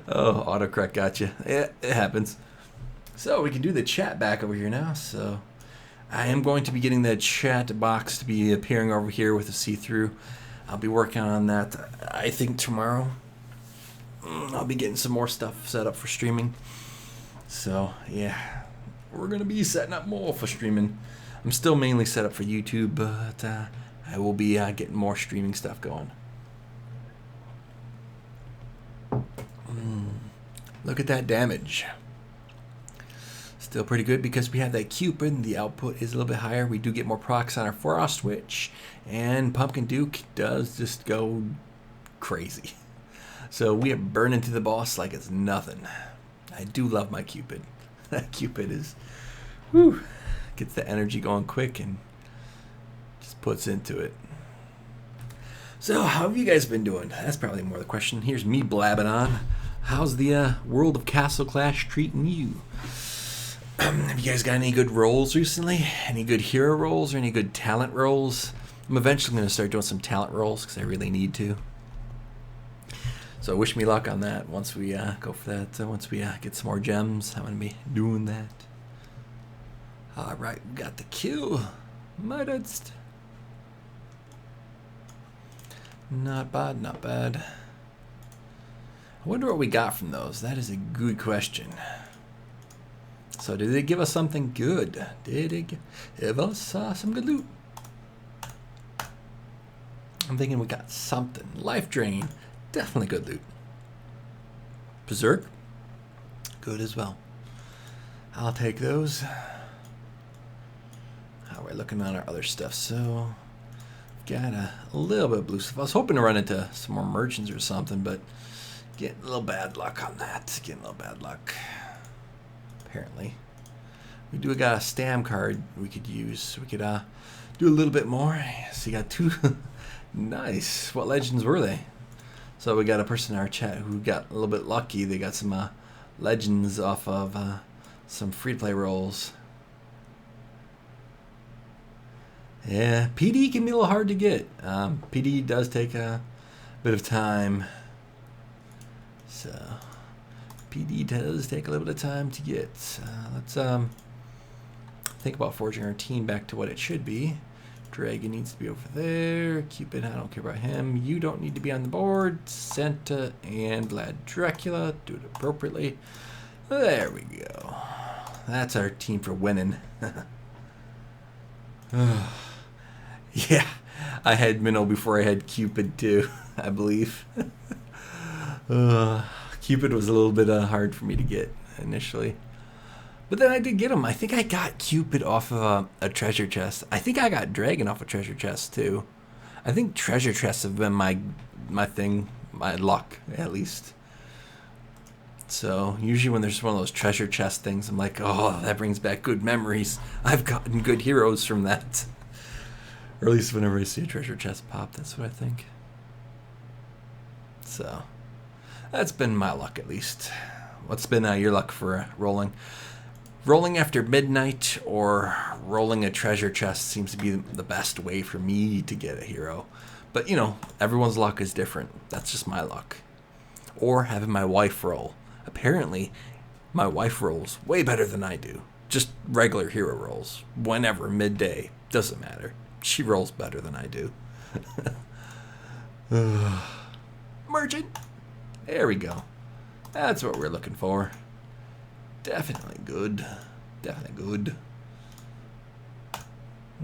Oh, autocorrect got you. Yeah, it happens. So we can do the chat back over here now. So I am going to be getting the chat box to be appearing over here with a see-through. I'll be working on that, I think, tomorrow. I'll be getting some more stuff set up for streaming. So, yeah, we're going to be setting up more for streaming. I'm still mainly set up for YouTube, but I will be getting more streaming stuff going. Look at that damage. Still pretty good because we have that Cupid. The output is a little bit higher. We do get more procs on our Frost Witch, and Pumpkin Duke does just go crazy. So we are burning to the boss like it's nothing. I do love my Cupid. That Cupid is, whew, gets the energy going quick and just puts into it. So how have you guys been doing? That's probably more the question. Here's me blabbing on. How's the world of Castle Clash treating you? Have you guys got any good roles recently? Any good hero roles or any good talent roles? I'm eventually going to start doing some talent roles because I really need to. So wish me luck on that once we go for that. Once we get some more gems, I'm going to be doing that. Alright, we got the kill. Murdered. Not bad, not bad. I wonder what we got from those. That is a good question. So did they give us something good? Did they give us some good loot? I'm thinking we got something. Life Drain, definitely good loot. Berserk, good as well. I'll take those. How we're looking on our other stuff. So got a little bit of blue stuff. I was hoping to run into some more merchants or something, but getting a little bad luck on that. Getting a little bad luck. Apparently. We do got a stam card we could use. We could do a little bit more. So you got two. Nice. What legends were they? So we got a person in our chat who got a little bit lucky. They got some legends off of some free-to-play roles. Yeah, PD can be a little hard to get. PD does take a bit of time. So PD does take a little bit of time to get. Let's think about forging our team back to what it should be. Dragon needs to be over there. Cupid, I don't care about him. You don't need to be on the board. Santa and Vlad Dracula, do it appropriately. There we go. That's our team for winning. Yeah, I had Minnow before I had Cupid too, I believe. Cupid was a little bit hard for me to get initially. But then I did get him. I think I got Cupid off of a treasure chest. I think I got Dragon off a treasure chest too. I think treasure chests have been my thing, my luck at least. So usually when there's one of those treasure chest things, I'm like, oh, that brings back good memories. I've gotten good heroes from that. Or at least whenever I see a treasure chest pop, that's what I think. So that's been my luck at least. What's been your luck for rolling? Rolling after midnight or rolling a treasure chest seems to be the best way for me to get a hero. But, you know, everyone's luck is different. That's just my luck. Or having my wife roll. Apparently, my wife rolls way better than I do. Just regular hero rolls. Whenever, midday. Doesn't matter. She rolls better than I do. Merchant. There we go. That's what we're looking for. Definitely good. Definitely good.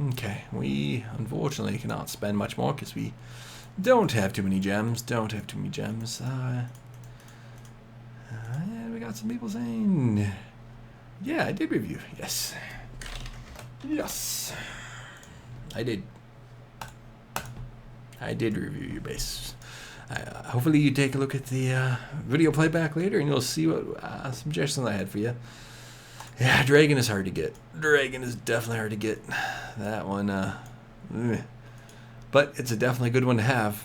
Okay, we unfortunately cannot spend much more because we don't have too many gems. Don't have too many gems. And we got some people saying, yeah, I did review. Yes. Yes. I did. I did review your base. Hopefully you take a look at the video playback later and you'll see what suggestions I had for you. Yeah, Dragon is hard to get. Dragon is definitely hard to get. That one, but it's a definitely good one to have.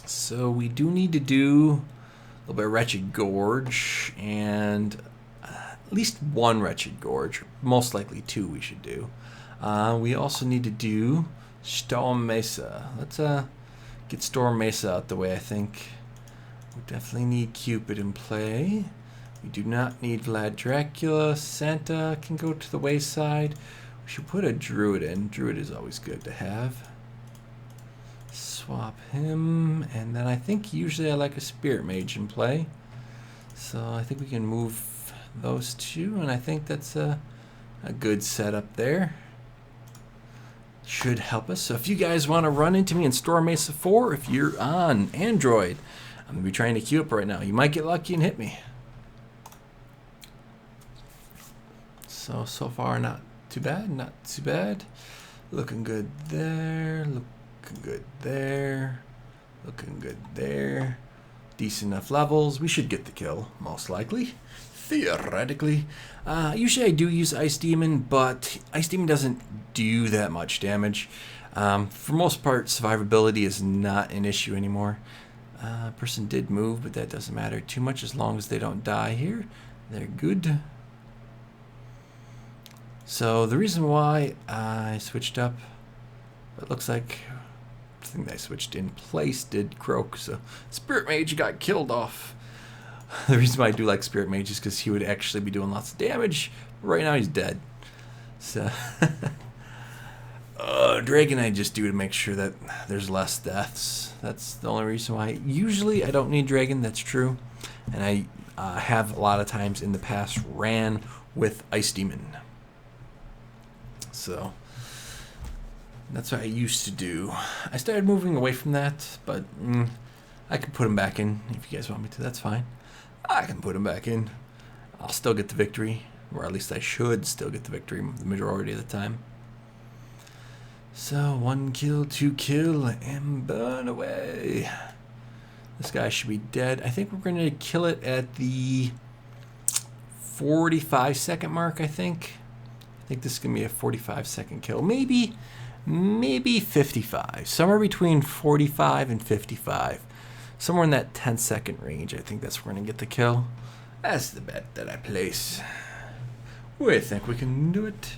So we do need to do a little bit of Wretched Gorge and at least one Wretched Gorge. Most likely two we should do. We also need to do Storm Mesa. Let's get Storm Mesa out the way, I think. We definitely need Cupid in play. We do not need Vlad Dracula. Santa can go to the wayside. We should put a Druid in. Druid is always good to have. Swap him. And then I think usually I like a Spirit Mage in play. So I think we can move those two. And I think that's a good setup there. Should help us. So if you guys want to run into me in Storm Mesa 4, if you're on Android, I'm going to be trying to queue up right now. You might get lucky and hit me. So far not too bad, not too bad. Looking good there, looking good there, looking good there. Decent enough levels. We should get the kill, most likely. Theoretically. Usually I do use Ice Demon, but Ice Demon doesn't do that much damage. For most part, survivability is not an issue anymore. Person did move, but that doesn't matter too much as long as they don't die here. They're good. So the reason why I switched up, it looks like the thing that I switched in place did croak. So Spirit Mage got killed off. The reason why I do like Spirit Mage is because he would actually be doing lots of damage. Right now he's dead. So Dragon I just do to make sure that there's less deaths. That's the only reason why. Usually I don't need Dragon, that's true. And I have a lot of times in the past ran with Ice Demon. So that's what I used to do. I started moving away from that, but I can put him back in if you guys want me to. That's fine. I can put him back in. I'll still get the victory, or at least I should still get the victory the majority of the time. So 1 kill, 2 kill, and burn away. This guy should be dead. I think we're going to kill it at the 45-second mark, I think. I think this is going to be a 45-second kill. Maybe 55. Somewhere between 45 and 55. Somewhere in that 10-second range. I think that's where we're going to get the kill. That's the bet that I place. We think we can do it.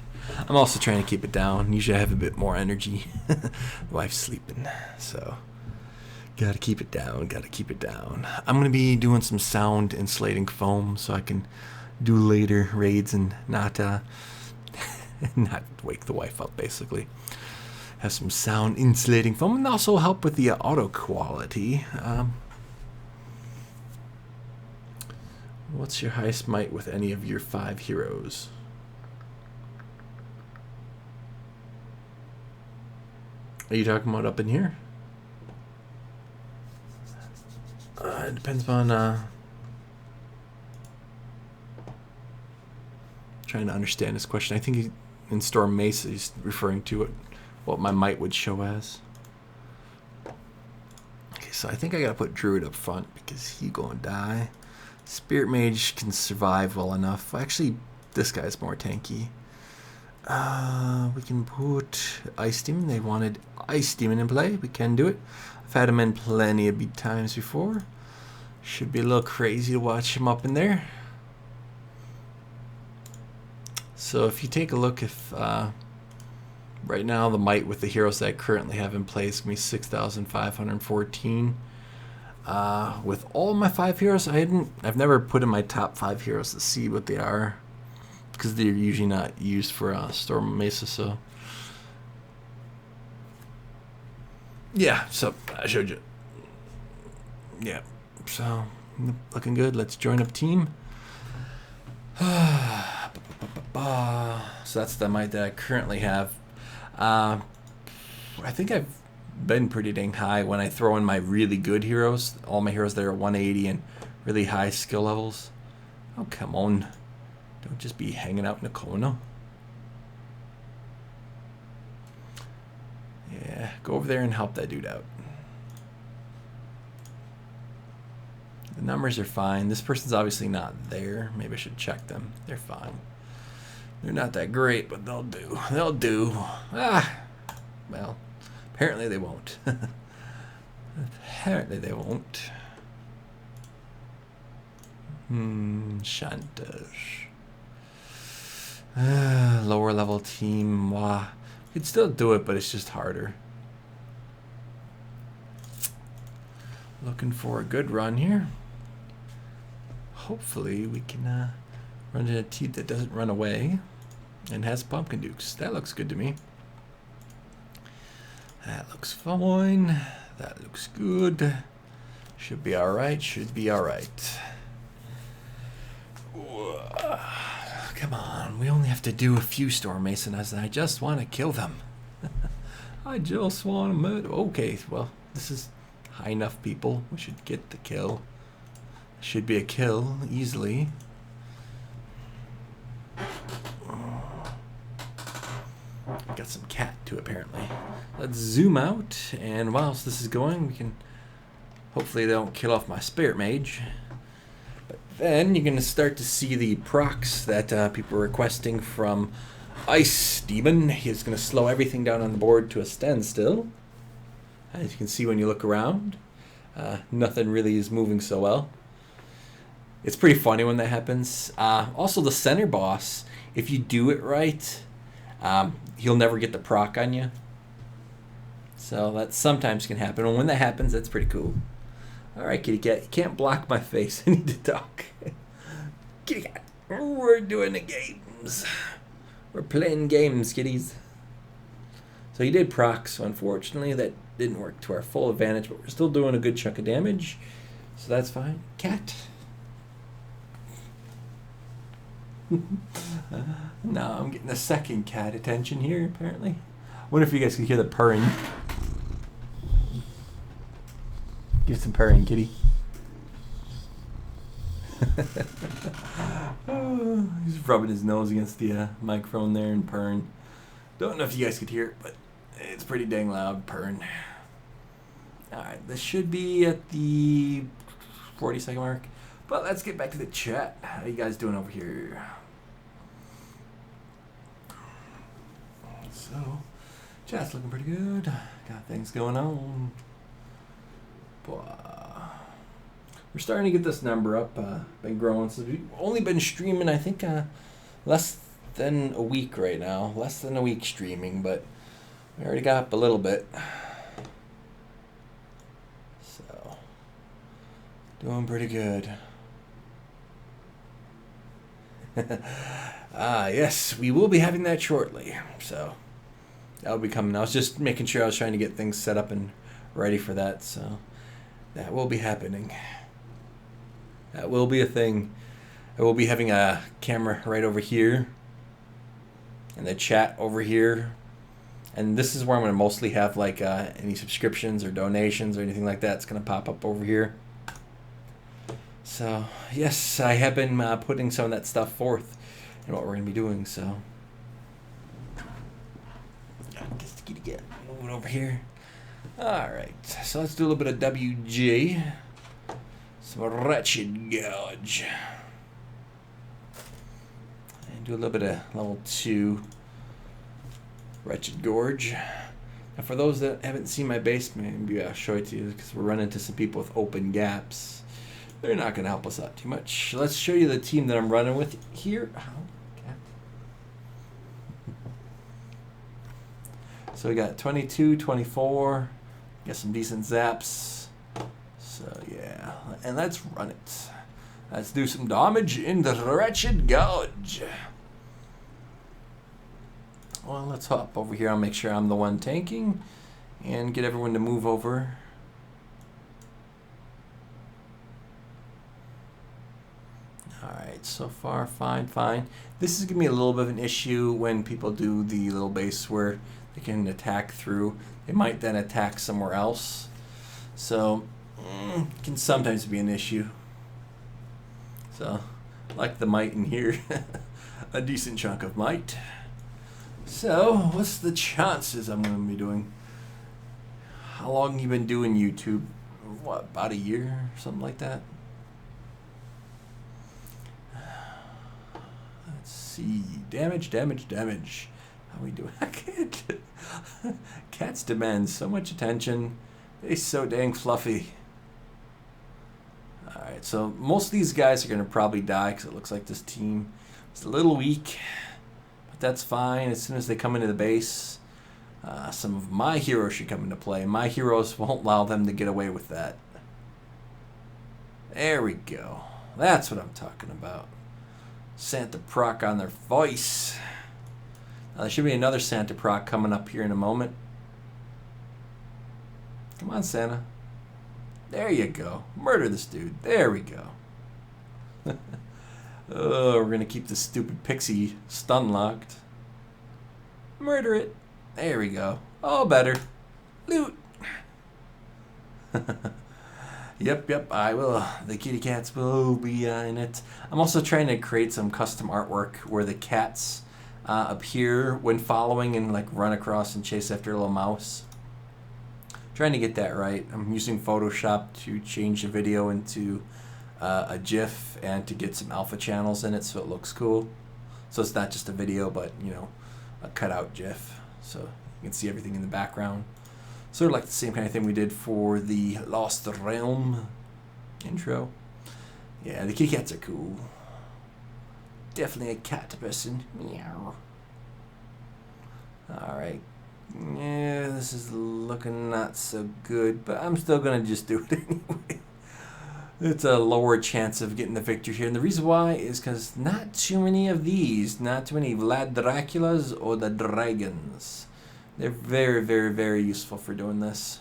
I'm also trying to keep it down. Usually I have a bit more energy. The wife's sleeping. So Gotta keep it down, gotta keep it down. I'm gonna be doing some sound insulating foam so I can do later raids and not not wake the wife up, basically. Have some sound insulating foam and also help with the auto quality. What's your highest might with any of your 5 heroes? Are you talking about up in here? It depends on trying to understand this question. I think in Storm Mesa he's referring to what my might would show as. Okay, so I think I gotta put Druid up front because he gonna die. Spirit Mage can survive well enough. Actually, this guy's more tanky. We can put Ice Demon. They wanted Ice Demon in play. We can do it. I've had him in plenty of beat times before. Should be a little crazy to watch him up in there. So if you take a look, if right now the might with the heroes that I currently have in place is going to be 6,514. With all my 5 heroes, I've never put in my top 5 heroes to see what they are, because they're usually not used for Storm Mesa. So yeah, so I showed you. Yeah, so looking good. Let's join up team. So that's the might that I currently have. I think I've been pretty dang high when I throw in my really good heroes. All my heroes that are 180 and really high skill levels. Oh, come on. Don't just be hanging out in a corner. Yeah, go over there and help that dude out. The numbers are fine. This person's obviously not there. Maybe I should check them. They're fine. They're not that great, but they'll do. They'll do. Well, apparently they won't. Apparently they won't. Chantage. Lower level team. We could still do it, but it's just harder. Looking for a good run here. Hopefully we can run into a team that doesn't run away and has pumpkin dukes. That looks good to me. That looks fine. That looks good. Should be alright. Should be alright. Come on. We only have to do a few Storm Masons. I just want to kill them. I just want to murder. Okay, well, this is high enough, people. We should get the kill. Should be a kill easily. Got some cat too, apparently. Let's zoom out, and whilst this is going, we can hopefully they don't kill off my Spirit Mage. But then you're going to start to see the procs that people are requesting from Ice Demon. He's going to slow everything down on the board to a standstill. As you can see when you look around, nothing really is moving so well. It's pretty funny when that happens. Also, the center boss, if you do it right, he'll never get the proc on you. So that sometimes can happen. And when that happens, that's pretty cool. All right, kitty cat, you can't block my face. I need to talk. Kitty cat, we're doing the games. We're playing games, kitties. So he did proc, so unfortunately that didn't work to our full advantage, but we're still doing a good chunk of damage. So that's fine. Cat. No, I'm getting a second cat attention here, apparently. I wonder if you guys can hear the purring. Give some purring, kitty. Oh, he's rubbing his nose against the microphone there and purring. Don't know if you guys could hear it, but it's pretty dang loud purring. Alright, this should be at the 40-second mark. But let's get back to the chat. How you guys doing over here? So, chat's looking pretty good. Got things going on. We're starting to get this number up. Been growing. So we've only been streaming, I think, less than a week right now. Less than a week streaming, but we already got up a little bit. Doing pretty good. Yes, we will be having that shortly. So that'll be coming. I was just making sure I was trying to get things set up and ready for that. So that will be happening. That will be a thing. I will be having a camera right over here and the chat over here. And this is where I'm going to mostly have like any subscriptions or donations or anything like that. It's going to pop up over here. So yes, I have been putting some of that stuff forth and what we're going to be doing. So just get moving over here. All right, so let's do a little bit of WG. Some Wretched Gorge. And do a little bit of level 2 Wretched Gorge. Now for those that haven't seen my base, maybe I'll show it to you because we're running into some people with open gaps. They're not going to help us out too much. Let's show you the team that I'm running with here. Okay. So we got 22, 24. Got some decent zaps. So yeah, and let's run it. Let's do some damage in the Wretched Gorge. Well, let's hop over here. I'll make sure I'm the one tanking and get everyone to move over. Alright, so far fine. This is going to be a little bit of an issue when people do the little base where they can attack through. They might then attack somewhere else. So, it can sometimes be an issue. So, like the might in here. A decent chunk of might. So, what's the chances I'm going to be doing? How long have you been doing YouTube? What, about a year? Something like that? Let's see. Damage. How we doing? Cats demand so much attention. They're so dang fluffy. Alright, so most of these guys are going to probably die because it looks like this team is a little weak. But that's fine. As soon as they come into the base, some of my heroes should come into play. My heroes won't allow them to get away with that. There we go. That's what I'm talking about. Santa proc on their voice. Now, there should be another Santa proc coming up here in a moment. Come on, Santa. There you go. Murder this dude. There we go. Oh, we're going to keep this stupid pixie stun locked. Murder it. There we go. All better. Loot. Yep, I will. The kitty cats will be in it. I'm also trying to create some custom artwork where the cats appear when following and like run across and chase after a little mouse. Trying to get that right. I'm using Photoshop to change the video into a GIF and to get some alpha channels in it so it looks cool. So it's not just a video, but you know, a cutout GIF. So you can see everything in the background. Sort of like the same kind of thing we did for the Lost Realm intro. Yeah, the kitty cats are cool. Definitely a cat person. Meow. Alright. Yeah, this is looking not so good, but I'm still going to just do it anyway. It's a lower chance of getting the victory here. And the reason why is because not too many of these, not too many Vlad Draculas or the dragons. They're very useful for doing this.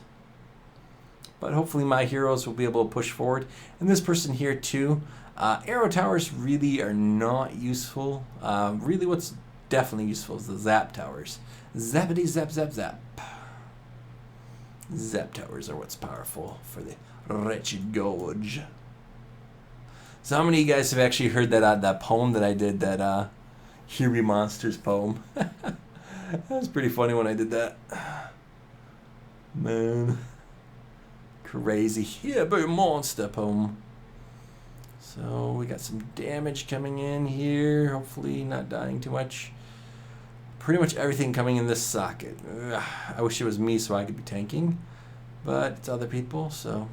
But hopefully my heroes will be able to push forward. And this person here too. Arrow towers really are not useful. Really what's definitely useful is the zap towers. Zappity zap zap zap. Zap towers are what's powerful for the Wretched Gorge. So how many of you guys have actually heard that poem that I did, that Hear Me Monsters poem? That was pretty funny when I did that. Man. Crazy. Hear Me Monster poem. So we got some damage coming in here. Hopefully not dying too much. Pretty much everything coming in this socket. Ugh, I wish it was me so I could be tanking. But it's other people, so...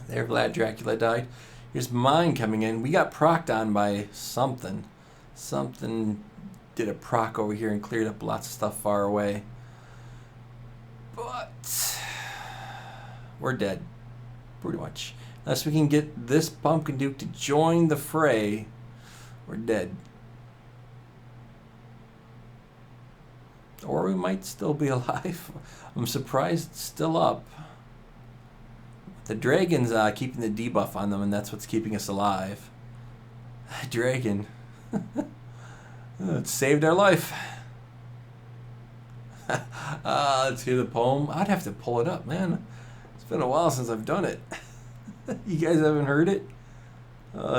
There, Vlad Dracula died. Here's mine coming in. We got procced on by something. Something did a proc over here and cleared up lots of stuff far away. But... we're dead. Pretty much. Unless we can get this Pumpkin Duke to join the fray, we're dead. Or we might still be alive. I'm surprised it's still up. The dragon's keeping the debuff on them, and that's what's keeping us alive. Dragon. It saved our life. Let's hear the poem. I'd have to pull it up, man. It's been a while since I've done it. You guys haven't heard it?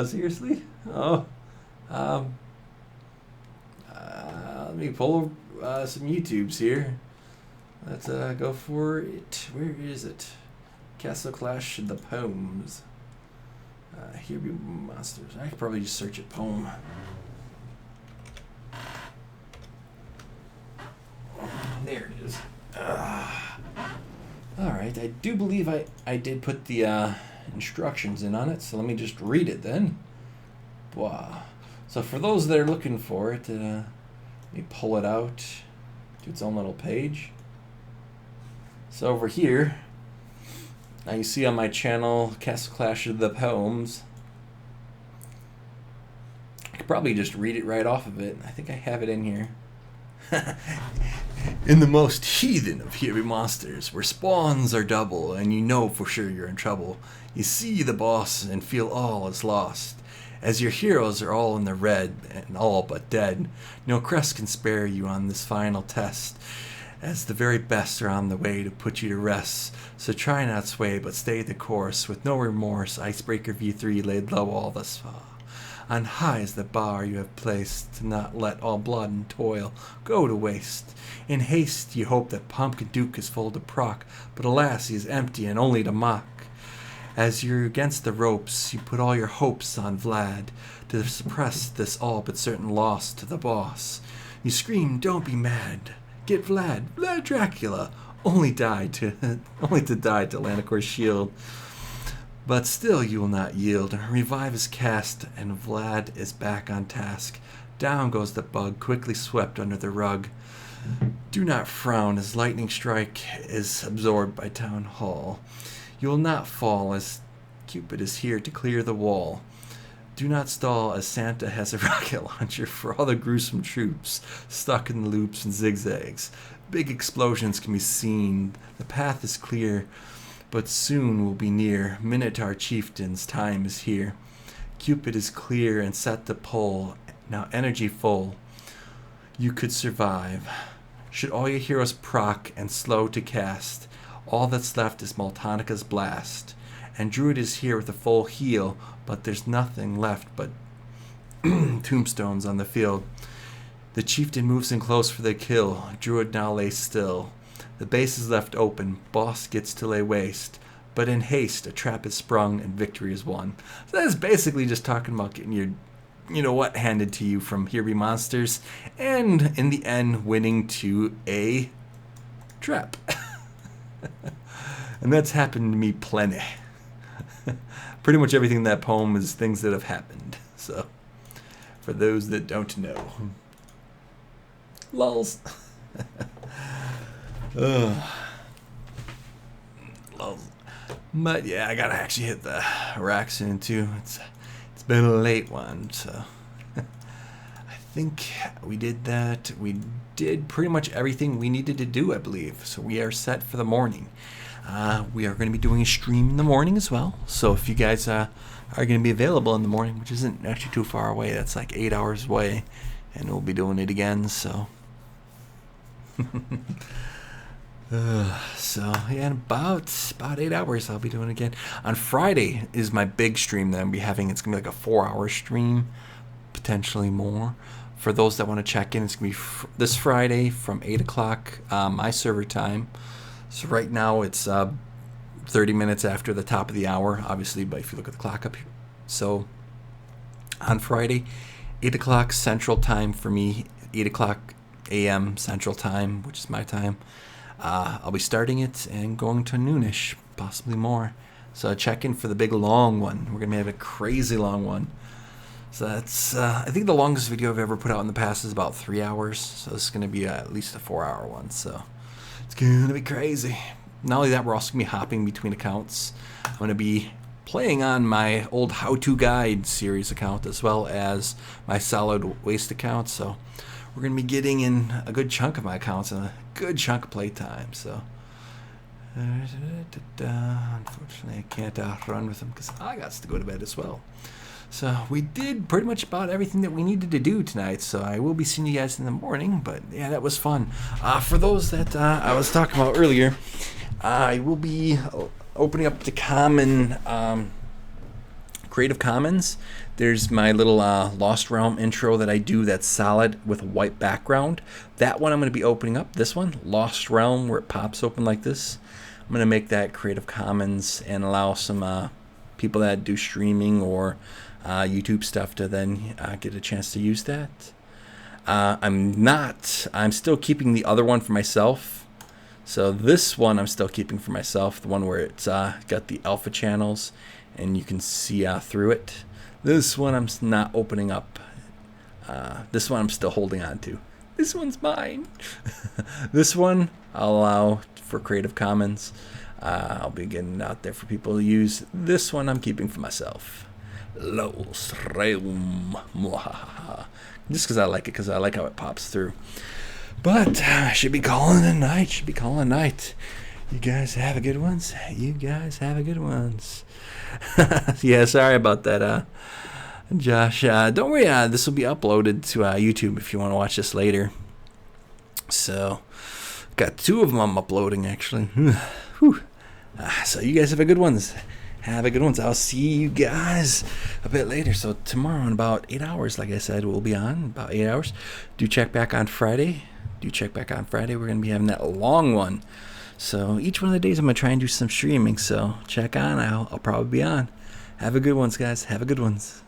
Seriously? Oh. Let me pull some YouTubes here. Let's go for it. Where is it? Castle Clash the Poems. Here be monsters. I could probably just search a poem. There it is. Alright, I do believe I did put the instructions in on it, so let me just read it then. Wow. So for those that are looking for it, let me pull it out to its own little page. So over here, now you see on my channel, Castle Clash of the Poems. I could probably just read it right off of it. I think I have it in here. In the most heathen of hairy monsters, where spawns are double, and you know for sure you're in trouble, you see the boss and feel all is lost. As your heroes are all in the red, and all but dead, no crest can spare you on this final test, as the very best are on the way to put you to rest. So try not sway, but stay the course, with no remorse. Icebreaker V3 laid low all thus far. On high is the bar you have placed, to not let all blood and toil go to waste. In haste you hope that Pumpkin Duke is full to proc, but alas he is empty and only to mock. As you're against the ropes, you put all your hopes on Vlad, to suppress this all but certain loss to the boss. You scream, don't be mad, get Vlad Dracula, only to die to Lanacor's shield. But still you will not yield. Revive is cast, and Vlad is back on task. Down goes the bug, quickly swept under the rug. Do not frown, as lightning strike is absorbed by Town Hall. You will not fall, as Cupid is here to clear the wall. Do not stall, as Santa has a rocket launcher for all the gruesome troops stuck in the loops and zigzags. Big explosions can be seen. The path is clear, but soon will be near. Minotaur chieftain's time is here. Cupid is clear and set to pull. Now energy full. You could survive. Should all your heroes proc and slow to cast, all that's left is Maltonica's blast. And Druid is here with a full heal, but there's nothing left but tombstones on the field. The chieftain moves in close for the kill. Druid now lays still. The base is left open, boss gets to lay waste, but in haste a trap is sprung and victory is won. So that's basically just talking about getting your, you know what, handed to you from Here Be Monsters, and in the end winning to a trap. And that's happened to me plenty. Pretty much everything in that poem is things that have happened. So, for those that don't know. Lulz. But yeah, I gotta actually hit the rack soon too. It's been a late one, so I think we did that. We did pretty much everything we needed to do, I believe. So we are set for the morning. We are going to be doing a stream in the morning as well. So if you guys are going to be available in the morning, which isn't actually too far away, that's like 8 hours away, and we'll be doing it again. So. So yeah, in about 8 hours I'll be doing it again. On Friday is my big stream that I'll be having. It's gonna be like a 4-hour stream, potentially more. For those that want to check in, it's gonna be this Friday from 8 o'clock my server time. So right now it's 30 minutes after the top of the hour, obviously, but if you look at the clock up here. So on Friday, 8 o'clock Central Time for me, 8 o'clock a.m. Central Time, which is my time. I'll be starting it and going to noonish, possibly more. So check in for the big long one. We're going to have a crazy long one. So that's, I think the longest video I've ever put out in the past is about 3 hours. So this is going to be at least a 4-hour one. So it's going to be crazy. not only that, we're also going to be hopping between accounts. I'm going to be playing on my old How To Guide series account as well as my Solid Waste account. So we're going to be getting in a good chunk of my accounts and a good chunk of playtime. So unfortunately, I can't run with them because I got to go to bed as well. So we did pretty much about everything that we needed to do tonight. So I will be seeing you guys in the morning. But yeah, that was fun. For those that I was talking about earlier, I will be opening up the common Creative Commons. There's my little Lost Realm intro that I do that's solid with a white background. That one I'm going to be opening up. This one, Lost Realm, where it pops open like this. I'm going to make that Creative Commons and allow some people that do streaming or YouTube stuff to then get a chance to use that. I'm still keeping the other one for myself. So this one I'm still keeping for myself, the one where it's got the alpha channels and you can see through it. This one I'm not opening up. This one I'm still holding on to. This one's mine. This one I'll allow for Creative Commons. I'll be getting it out there for people to use. This one I'm keeping for myself. Lost Realm. Just because I like it, because I like how it pops through. But I should be calling it a night. You guys have a good ones. Yeah, sorry about that, Josh. Don't worry, this will be uploaded to YouTube if you want to watch this later. So, got 2 of them I'm uploading, actually. So you guys have a good ones. I'll see you guys a bit later. So tomorrow in about 8 hours, like I said, we'll be on about 8 hours. Do check back on Friday. We're going to be having that long one. So each one of the days I'm going to try and do some streaming. So check on. I'll probably be on. Have a good ones, guys. Have a good ones.